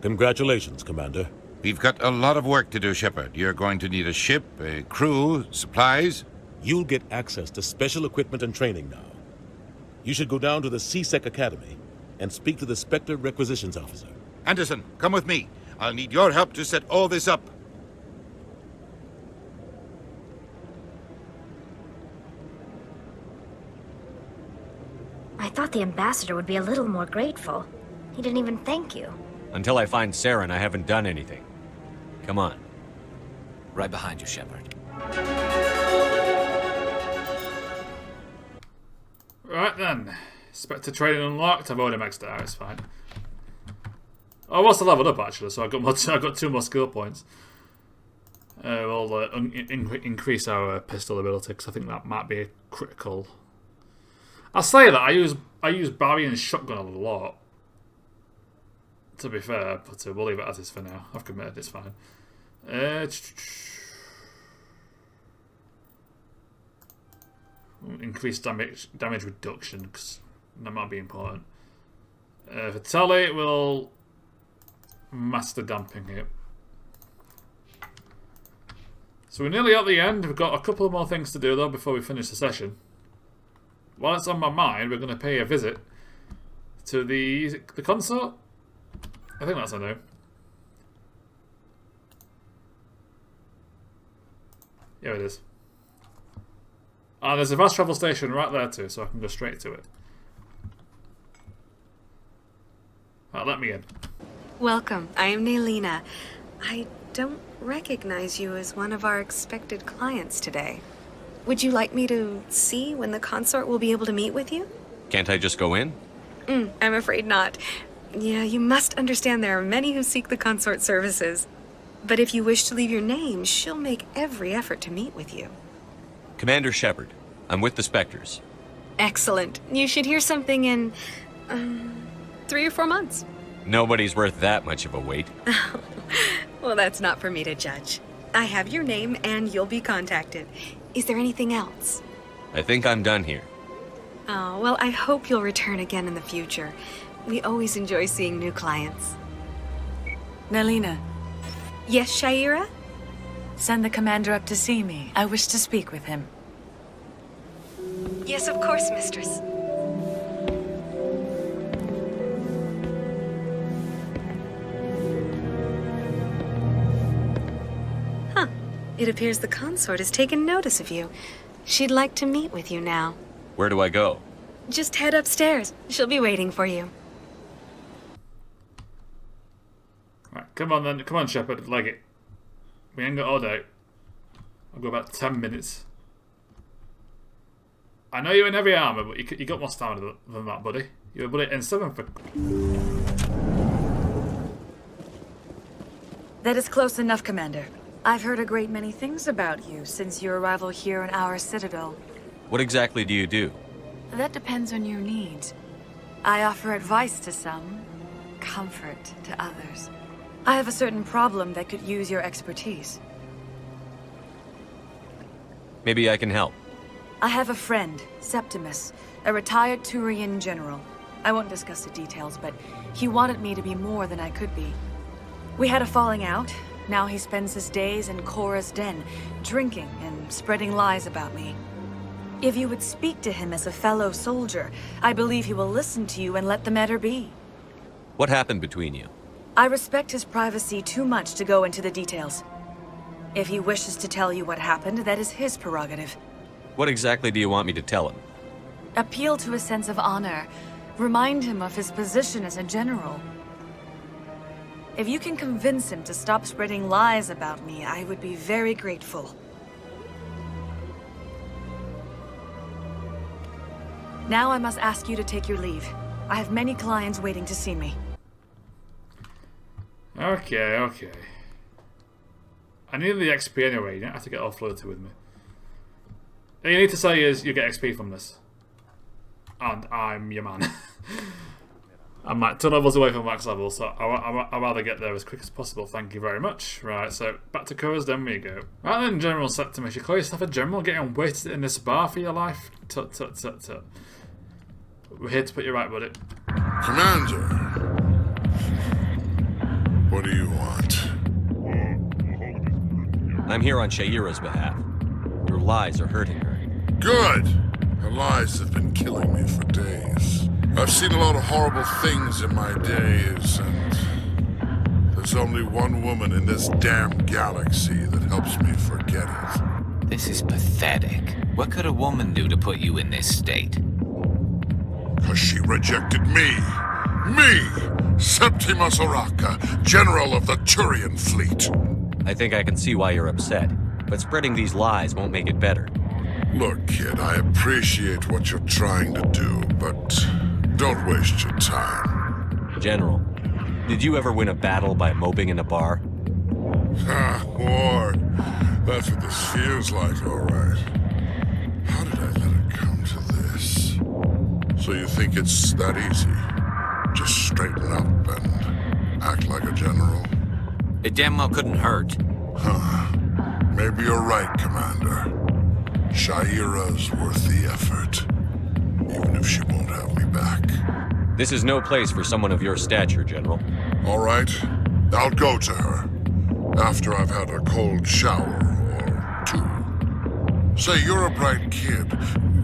Congratulations, Commander. We've got a lot of work to do, Shepard. You're going to need a ship, a crew, supplies. You'll get access to special equipment and training now. You should go down to the C-Sec Academy and speak to the Spectre Requisitions Officer. Anderson, come with me. I'll need your help to set all this up. I thought the Ambassador would be a little more grateful. He didn't even thank you. Until I find Saren, I haven't done anything. Come on. Right behind you, Shepard. Right then. Spectre training unlocked. I've already maxed it out, it's fine. I was leveled up actually, so I got 2 more skill points. We'll increase our pistol ability because I think that might be critical. I'll say that I use Barry and shotgun a lot. To be fair, but we'll leave it as is for now. I've committed, it's fine. Increase damage reduction because that might be important. For Tally, we'll master damping it. So we're nearly at the end. We've got a couple more things to do though before we finish the session. While it's on my mind, we're going to pay a visit to the consort. I think that's a no. Yeah, it is. And there's a fast travel station right there too, so I can go straight to it. Right, let me in. Welcome. I am Nailina. I don't recognize you as one of our expected clients today. Would you like me to see when the consort will be able to meet with you? Can't I just go in? I'm afraid not. Yeah, you must understand there are many who seek the consort services. But if you wish to leave your name, she'll make every effort to meet with you. Commander Shepard, I'm with the Spectres. Excellent. You should hear something in, 3 or 4 months. Nobody's worth that much of a wait. Well, that's not for me to judge. I have your name and you'll be contacted. Is there anything else? I think I'm done here. Oh, well, I hope you'll return again in the future. We always enjoy seeing new clients. Nelina. Yes, Shaira? Send the commander up to see me. I wish to speak with him. Yes, of course, mistress. Huh. It appears the consort has taken notice of you. She'd like to meet with you now. Where do I go? Just head upstairs. She'll be waiting for you. Right, come on then. Come on, Shepard. Leg it. We ain't got all day. I've got about 10 minutes. I know you're in heavy armour, but you got more stamina than that, buddy. You're a bullet N7 for... That is close enough, Commander. I've heard a great many things about you since your arrival here in our citadel. What exactly do you do? That depends on your needs. I offer advice to some, comfort to others. I have a certain problem that could use your expertise. Maybe I can help. I have a friend, Septimus, a retired Turian general. I won't discuss the details, but he wanted me to be more than I could be. We had a falling out. Now he spends his days in Korra's den, drinking and spreading lies about me. If you would speak to him as a fellow soldier, I believe he will listen to you and let the matter be. What happened between you? I respect his privacy too much to go into the details. If he wishes to tell you what happened, that is his prerogative. What exactly do you want me to tell him? Appeal to his sense of honor. Remind him of his position as a general. If you can convince him to stop spreading lies about me, I would be very grateful. Now I must ask you to take your leave. I have many clients waiting to see me. Okay, okay. I need the XP anyway. You don't have to get all flirty with me. All you need to say is you get XP from this. And I'm your man. I'm like 2 levels away from max level, so I'd rather get there as quick as possible. Thank you very much. Right, so back to Korra's den we go. Right then, General Septimus, you call yourself a general getting waited in this bar for your life? Tut tut tut tut. We're here to put you right, buddy. Commander! What do you want? I'm here on Shaira's behalf. Your lies are hurting her. Good! Her lies have been killing me for days. I've seen a lot of horrible things in my days, and there's only one woman in this damn galaxy that helps me forget it. This is pathetic. What could a woman do to put you in this state? 'Cause she rejected me! Me! Septimus Oraka, General of the Turian Fleet! I think I can see why you're upset, but spreading these lies won't make it better. Look, kid, I appreciate what you're trying to do, but don't waste your time. General, did you ever win a battle by moping in a bar? Ah, Ward. That's what this feels like, all right. How did I let it come to this? So you think it's that easy? Just straighten up and act like a general? It damn well couldn't hurt. Huh. Maybe you're right, Commander. Shaira's worth the effort, even if she won't have me back. This is no place for someone of your stature, General. All right, I'll go to her, after I've had a cold shower or 2. Say, you're a bright kid.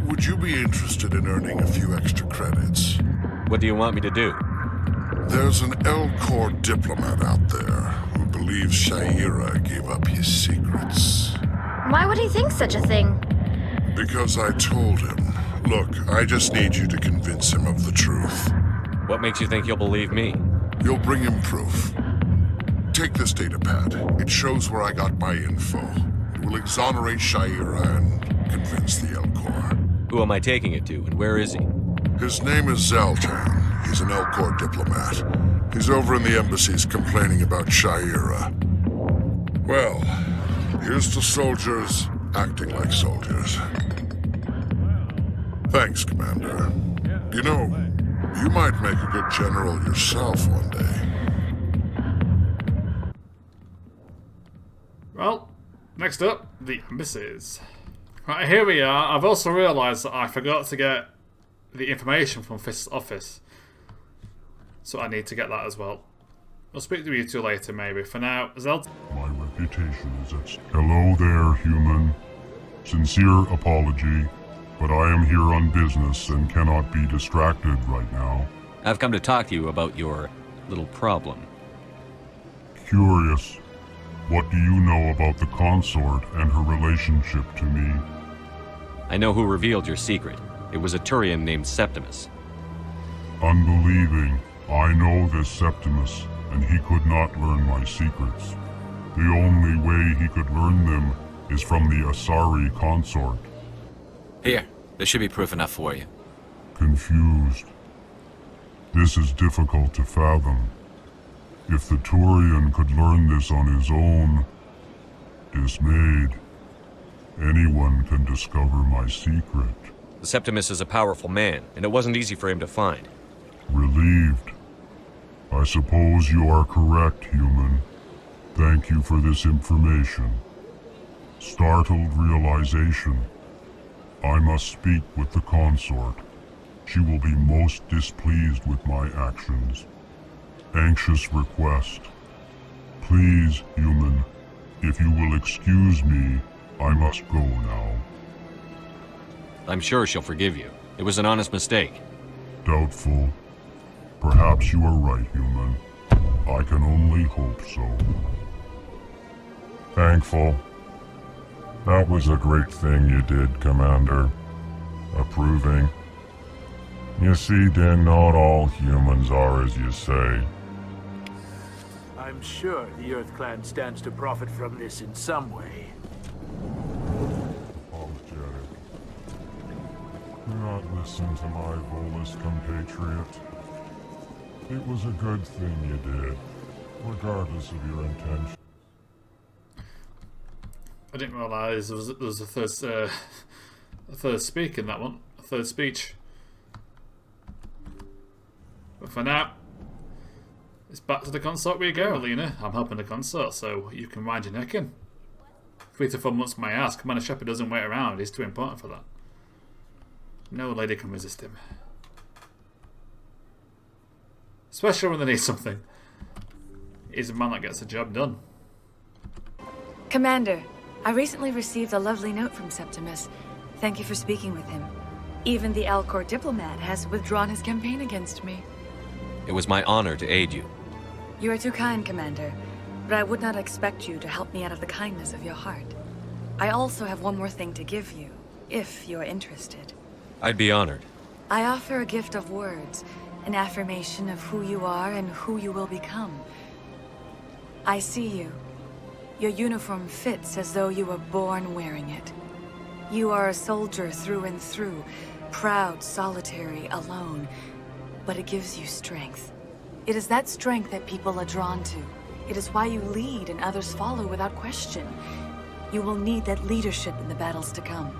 Would you be interested in earning a few extra credits? What do you want me to do? There's an Elcor diplomat out there who believes Shaira gave up his secrets. Why would he think such a thing? Because I told him. Look, I just need you to convince him of the truth. What makes you think he'll believe me? You'll bring him proof. Take this datapad. It shows where I got my info. It will exonerate Shaira and convince the Elcor. Who am I taking it to, and where is he? His name is Zaltan. He's an Elcor diplomat. He's over in the embassies complaining about Sha'ira. Well, here's to soldiers acting like soldiers. Thanks, Commander. You know, you might make a good general yourself one day. Well, next up, the embassies. Right, here we are. I've also realised that I forgot to get the information from Fist's office. So I need to get that as well. I'll speak to you two later, maybe. For now, Zelt. My reputation is at... Hello there, human. Sincere apology, but I am here on business and cannot be distracted right now. I've come to talk to you about your little problem. Curious. What do you know about the consort and her relationship to me? I know who revealed your secret. It was a Turian named Septimus. Unbelieving. I know this Septimus, and he could not learn my secrets. The only way he could learn them is from the Asari consort. Here, this should be proof enough for you. Confused. This is difficult to fathom. If the Turian could learn this on his own, dismayed, anyone can discover my secret. The Septimus is a powerful man, and it wasn't easy for him to find. Relieved. I suppose you are correct, human. Thank you for this information. Startled realization. I must speak with the consort. She will be most displeased with my actions. Anxious request. Please, human, if you will excuse me, I must go now. I'm sure she'll forgive you. It was an honest mistake. Doubtful. Perhaps you are right, human. I can only hope so. Thankful. That was a great thing you did, Commander. Approving. You see, then not all humans are as you say. I'm sure the Earth Clan stands to profit from this in some way. Apologetic. Do not listen to my Volus compatriot. It was a good thing you did, regardless of your intention. I didn't realise there was a third speak in that one. A third speech. But for now, it's back to the consort we go, Alina. I'm helping the consort, so you can ride your neck in. 3 to 4 months my ass. Commander Shepard doesn't wait around. He's too important for that. No lady can resist him. Especially when they need something. He's a man that gets the job done. Commander, I recently received a lovely note from Septimus. Thank you for speaking with him. Even the Elcor diplomat has withdrawn his campaign against me. It was my honor to aid you. You are too kind, Commander, but I would not expect you to help me out of the kindness of your heart. I also have one more thing to give you, if you are interested. I'd be honored. I offer a gift of words, an affirmation of who you are and who you will become. I see you. Your uniform fits as though you were born wearing it. You are a soldier through and through, proud, solitary, alone, but it gives you strength. It is that strength that people are drawn to. It is why you lead and others follow without question. You will need that leadership in the battles to come.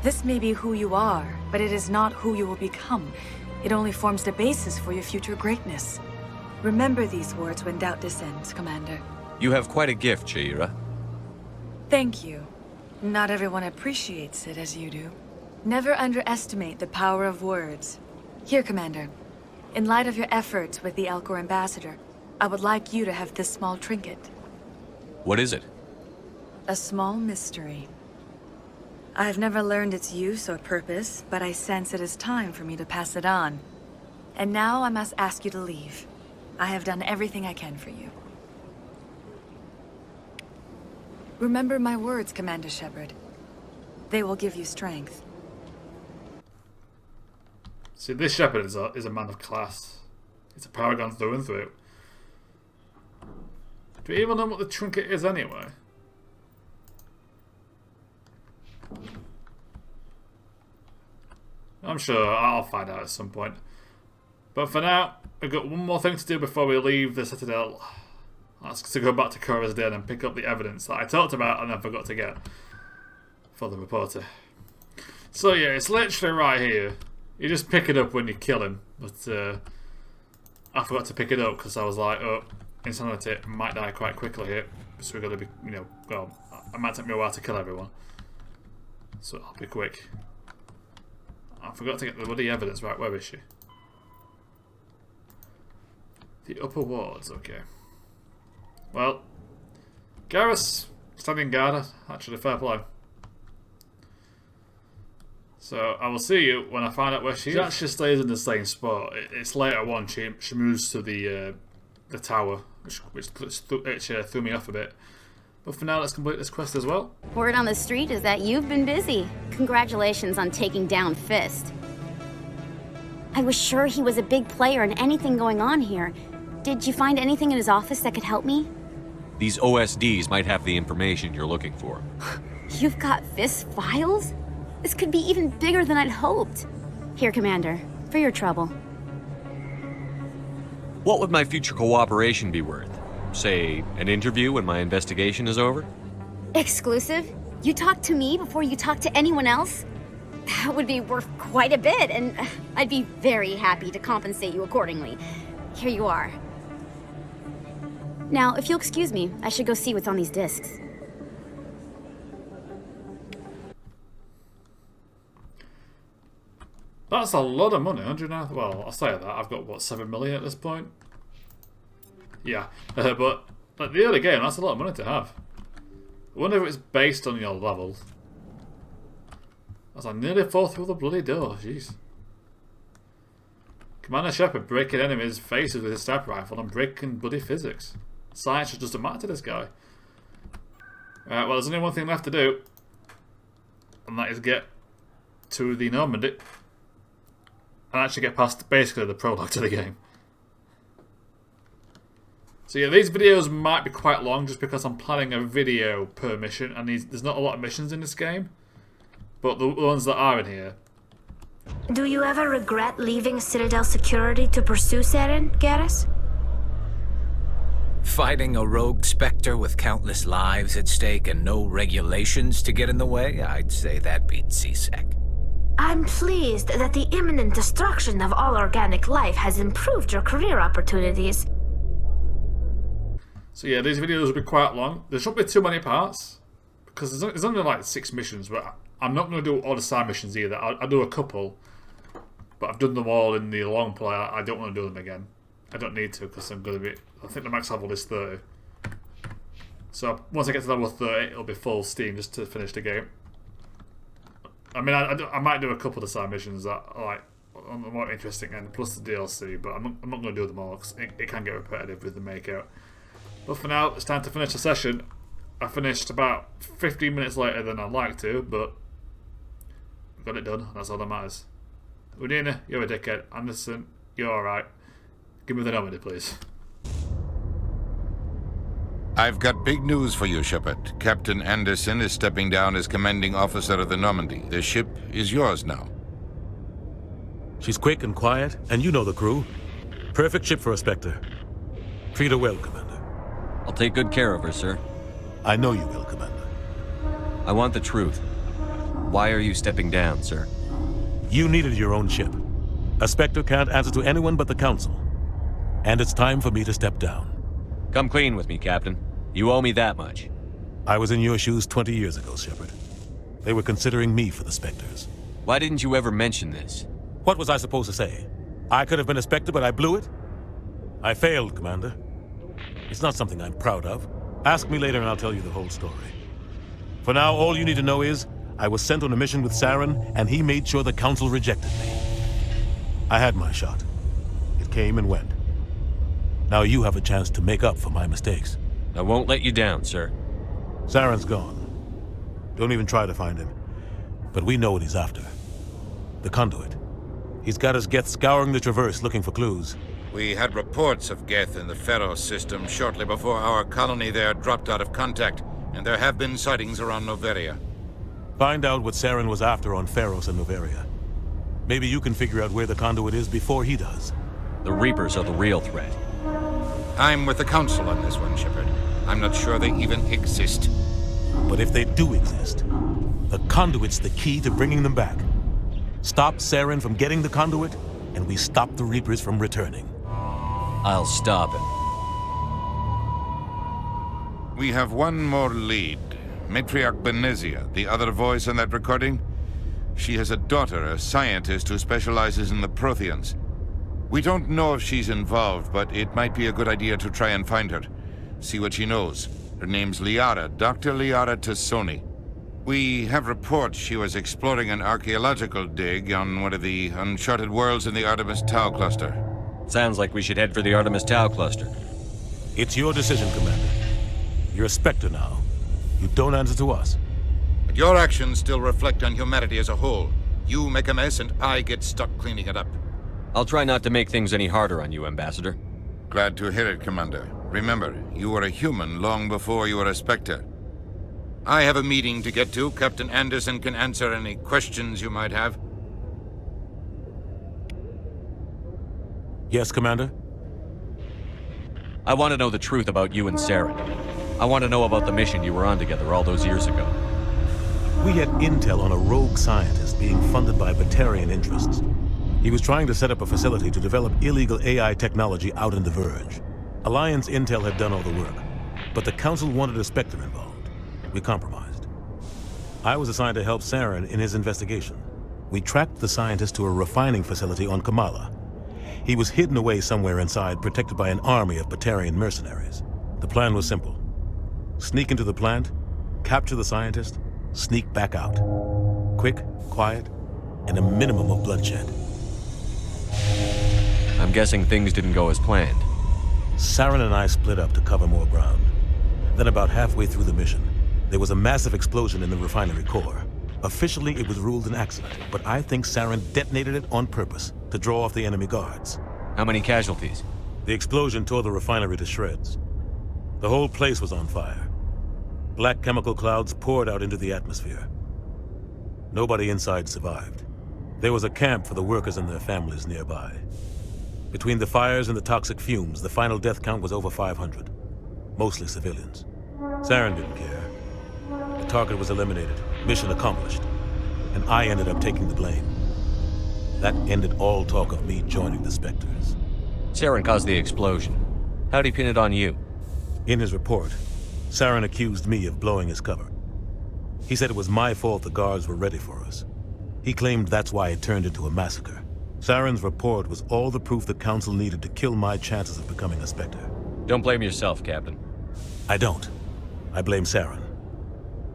This may be who you are, but it is not who you will become. It only forms the basis for your future greatness. Remember these words when doubt descends, Commander. You have quite a gift, Sha'ira. Thank you. Not everyone appreciates it as you do. Never underestimate the power of words. Here, Commander. In light of your efforts with the Elcor ambassador, I would like you to have this small trinket. What is it? A small mystery. I have never learned its use or purpose, but I sense it is time for me to pass it on. And now I must ask you to leave. I have done everything I can for you. Remember my words, Commander Shepard. They will give you strength. See, this Shepard is a man of class. He's a paragon through and through. Do we even know what the trinket is anyway? I'm sure I'll find out at some point. But for now, we've got one more thing to do before we leave the Citadel. That's to go back to Cora's Den and pick up the evidence that I talked about and then forgot to get for the reporter. So yeah, it's literally right here. You just pick it up when you kill him. But I forgot to pick it up because I was like, oh, insanity might die quite quickly here. So we're going to be, you know, well, it might take me a while to kill everyone. So I'll be quick. I forgot to get the bloody evidence. Right, where is she? The upper wards, okay. Well, Garrus, standing guard, actually fair play. So I will see you when I find out where she is. She actually stays in the same spot. It's later on she moves to the tower, which threw me off a bit. But for now, let's complete this quest as well. Word on the street is that you've been busy. Congratulations on taking down Fist. I was sure he was a big player in anything going on here. Did you find anything in his office that could help me? These OSDs might have the information you're looking for. You've got Fist's files? This could be even bigger than I'd hoped. Here, Commander, for your trouble. What would my future cooperation be worth? Say, an interview when my investigation is over? Exclusive? You talk to me before you talk to anyone else? That would be worth quite a bit, and I'd be very happy to compensate you accordingly. Here you are. Now, if you'll excuse me, I should go see what's on these discs. That's a lot of money, 100. Well, I'll say that. I've got, what, 7 million at this point? Yeah, but like the early game, that's a lot of money to have. I wonder if it's based on your level. As I nearly fall through the bloody door, jeez. Commander Shepard breaking enemies' faces with his sniper rifle and breaking bloody physics. Science just doesn't matter to this guy. Well, there's only one thing left to do, and that is get to the Normandy and actually get past basically the prologue to the game. So yeah, these videos might be quite long just because I'm planning a video per mission, and there's not a lot of missions in this game, but the ones that are in here. Do you ever regret leaving Citadel security to pursue Saren, Garrus? Fighting a rogue Spectre with countless lives at stake and no regulations to get in the way? I'd say that beats CSEC. I'm pleased that the imminent destruction of all organic life has improved your career opportunities. So yeah, these videos will be quite long. There shouldn't be too many parts, because there's only like 6 missions, but I'm not going to do all the side missions either. I'll do a couple, but I've done them all in the long play. I don't want to do them again. I don't need to, because I'm going to be... I think the max level is 30. So once I get to level 30, it'll be full steam just to finish the game. I mean, I might do a couple of side missions that are like on the more interesting end, plus the DLC, but I'm not going to do them all, because it can get repetitive with the makeout. But for now, it's time to finish the session. I finished about 15 minutes later than I'd like to, but I got it done. That's all that matters. Udina, you're a dickhead. Anderson, you're alright. Give me the Normandy, please. I've got big news for you, Shepard. Captain Anderson is stepping down as commanding officer of the Normandy. The ship is yours now. She's quick and quiet, and you know the crew. Perfect ship for a Spectre. Treat her well, Commander. I'll take good care of her, sir. I know you will, Commander. I want the truth. Why are you stepping down, sir? You needed your own ship. A Spectre can't answer to anyone but the Council. And it's time for me to step down. Come clean with me, Captain. You owe me that much. I was in your shoes 20 years ago, Shepard. They were considering me for the Spectres. Why didn't you ever mention this? What was I supposed to say? I could have been a Spectre, but I blew it? I failed, Commander. It's not something I'm proud of. Ask me later and I'll tell you the whole story. For now, all you need to know is, I was sent on a mission with Saren, and he made sure the Council rejected me. I had my shot. It came and went. Now you have a chance to make up for my mistakes. I won't let you down, sir. Saren's gone. Don't even try to find him. But we know what he's after. The conduit. He's got his Geth scouring the Traverse looking for clues. We had reports of Geth in the Pharos system shortly before our colony there dropped out of contact, and there have been sightings around Noveria. Find out what Saren was after on Pharos and Noveria. Maybe you can figure out where the conduit is before he does. The Reapers are the real threat. I'm with the Council on this one, Shepard. I'm not sure they even exist. But if they do exist, the conduit's the key to bringing them back. Stop Saren from getting the conduit, and we stop the Reapers from returning. I'll stop him. We have one more lead. Matriarch Benezia, the other voice on that recording. She has a daughter, a scientist who specializes in the Protheans. We don't know if she's involved, but it might be a good idea to try and find her. See what she knows. Her name's Liara, Dr. Liara Tassoni. We have reports she was exploring an archaeological dig on one of the uncharted worlds in the Artemis Tau cluster. Sounds like we should head for the Artemis Tau cluster. It's your decision, Commander. You're a Spectre now. You don't answer to us. But your actions still reflect on humanity as a whole. You make a mess and I get stuck cleaning it up. I'll try not to make things any harder on you, Ambassador. Glad to hear it, Commander. Remember, you were a human long before you were a Spectre. I have a meeting to get to. Captain Anderson can answer any questions you might have. Yes, Commander? I want to know the truth about you and Saren. I want to know about the mission you were on together all those years ago. We had intel on a rogue scientist being funded by Batarian interests. He was trying to set up a facility to develop illegal AI technology out in the Verge. Alliance intel had done all the work, but the Council wanted a Spectre involved. We compromised. I was assigned to help Saren in his investigation. We tracked the scientist to a refining facility on Kamala. He was hidden away somewhere inside, protected by an army of Batarian mercenaries. The plan was simple. Sneak into the plant, capture the scientist, sneak back out. Quick, quiet, and a minimum of bloodshed. I'm guessing things didn't go as planned. Saren and I split up to cover more ground. Then about halfway through the mission, there was a massive explosion in the refinery core. Officially, it was ruled an accident, but I think Saren detonated it on purpose to draw off the enemy guards. How many casualties? The explosion tore the refinery to shreds. The whole place was on fire. Black chemical clouds poured out into the atmosphere. Nobody inside survived. There was a camp for the workers and their families nearby. Between the fires and the toxic fumes, the final death count was over 500. Mostly civilians. Saren didn't care. The target was eliminated, mission accomplished, and I ended up taking the blame. That ended all talk of me joining the Spectres. Saren caused the explosion. How'd he pin it on you? In his report, Saren accused me of blowing his cover. He said it was my fault the guards were ready for us. He claimed that's why it turned into a massacre. Saren's report was all the proof the Council needed to kill my chances of becoming a Spectre. Don't blame yourself, Captain. I don't. I blame Saren.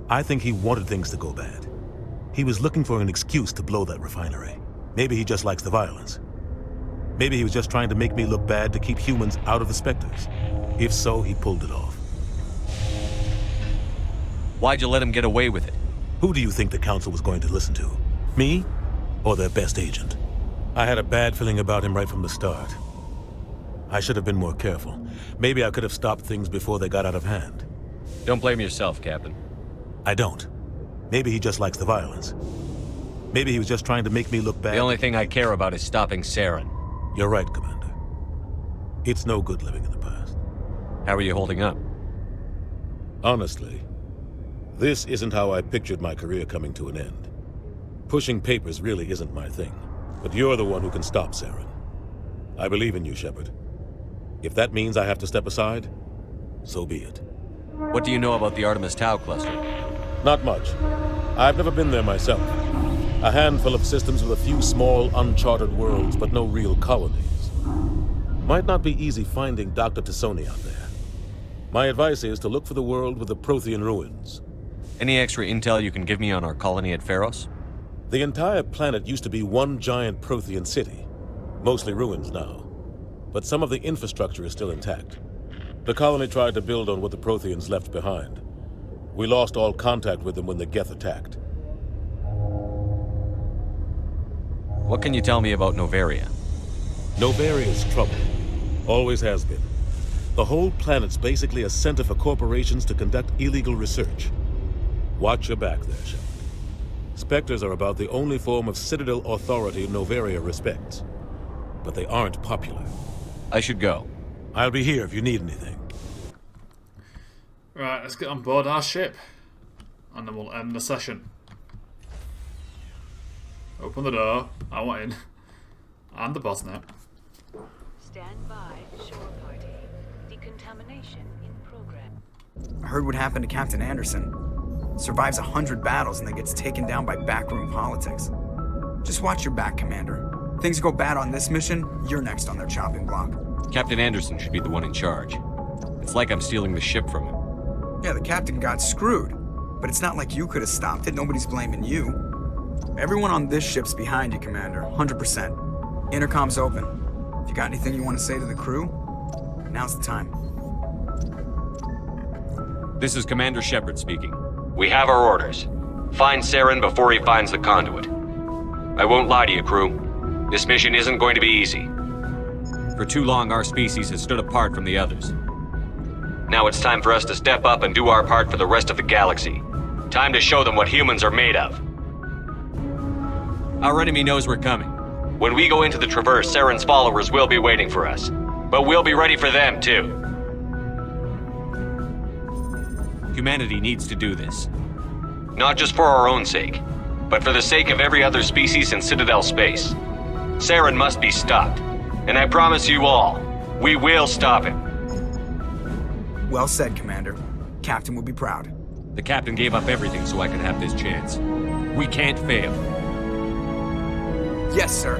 I think he wanted things to go bad. He was looking for an excuse to blow that refinery. Maybe he just likes the violence. Maybe he was just trying to make me look bad to keep humans out of the Spectres. If so, he pulled it off. Why'd you let him get away with it? Who do you think the Council was going to listen to? Me? Or their best agent? I had a bad feeling about him right from the start. I should have been more careful. Maybe I could have stopped things before they got out of hand. Don't blame yourself, Captain. I don't. Maybe he just likes the violence. Maybe he was just trying to make me look bad. The only thing I care about is stopping Saren. You're right, Commander. It's no good living in the past. How are you holding up? Honestly, this isn't how I pictured my career coming to an end. Pushing papers really isn't my thing. But you're the one who can stop Saren. I believe in you, Shepard. If that means I have to step aside, so be it. What do you know about the Artemis Tau cluster? Not much. I've never been there myself. A handful of systems with a few small, uncharted worlds, but no real colonies. Might not be easy finding Dr. Tassoni out there. My advice is to look for the world with the Prothean ruins. Any extra intel you can give me on our colony at Pharos? The entire planet used to be one giant Prothean city. Mostly ruins now. But some of the infrastructure is still intact. The colony tried to build on what the Protheans left behind. We lost all contact with them when the Geth attacked. What can you tell me about Novaria? Novaria's trouble. Always has been. The whole planet's basically a center for corporations to conduct illegal research. Watch your back there, Shepard. Spectres are about the only form of Citadel authority Noveria respects. But they aren't popular. I should go. I'll be here if you need anything. Right, let's get on board our ship. And then we'll end the session. Open the door. I want in. I'm the boss now. Stand by, shore party. Decontamination in progress. I heard what happened to Captain Anderson. Survives 100 battles and then gets taken down by backroom politics. Just watch your back, Commander. Things go bad on this mission, you're next on their chopping block. Captain Anderson should be the one in charge. It's like I'm stealing the ship from him. Yeah, the captain got screwed. But it's not like you could have stopped it. Nobody's blaming you. Everyone on this ship's behind you, Commander. 100%. Intercom's open. If you got anything you want to say to the crew, now's the time. This is Commander Shepard speaking. We have our orders. Find Saren before he finds the conduit. I won't lie to you, crew. This mission isn't going to be easy. For too long, our species has stood apart from the others. Now it's time for us to step up and do our part for the rest of the galaxy. Time to show them what humans are made of. Our enemy knows we're coming. When we go into the Traverse, Saren's followers will be waiting for us. But we'll be ready for them, too. Humanity needs to do this. Not just for our own sake, but for the sake of every other species in Citadel space. Saren must be stopped. And I promise you all, we will stop him. Well said, Commander. Captain will be proud. The captain gave up everything so I could have this chance. We can't fail. Yes, sir.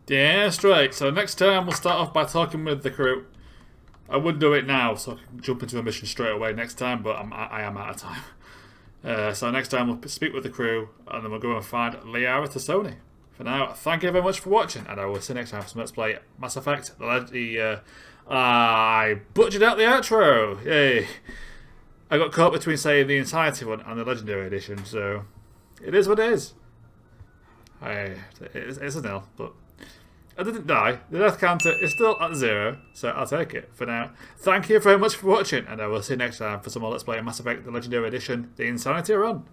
Yeah, straight. So next time we'll start off by talking with the crew. I would do it now, so I can jump into a mission straight away next time, but I am out of time. So next time we'll speak with the crew, and then we'll go and find Liara Tassoni. For now, thank you very much for watching, and I will see you next time for some Let's Play Mass Effect. I butchered out the outro! Yay! I got caught between saying the entirety one and the Legendary Edition, so it is what it is. It's a nil, but I didn't die. The death counter is still at 0, so I'll take it for now. Thank you very much for watching, and I will see you next time for some more Let's Play Mass Effect, the Legendary Edition, the Insanity Run.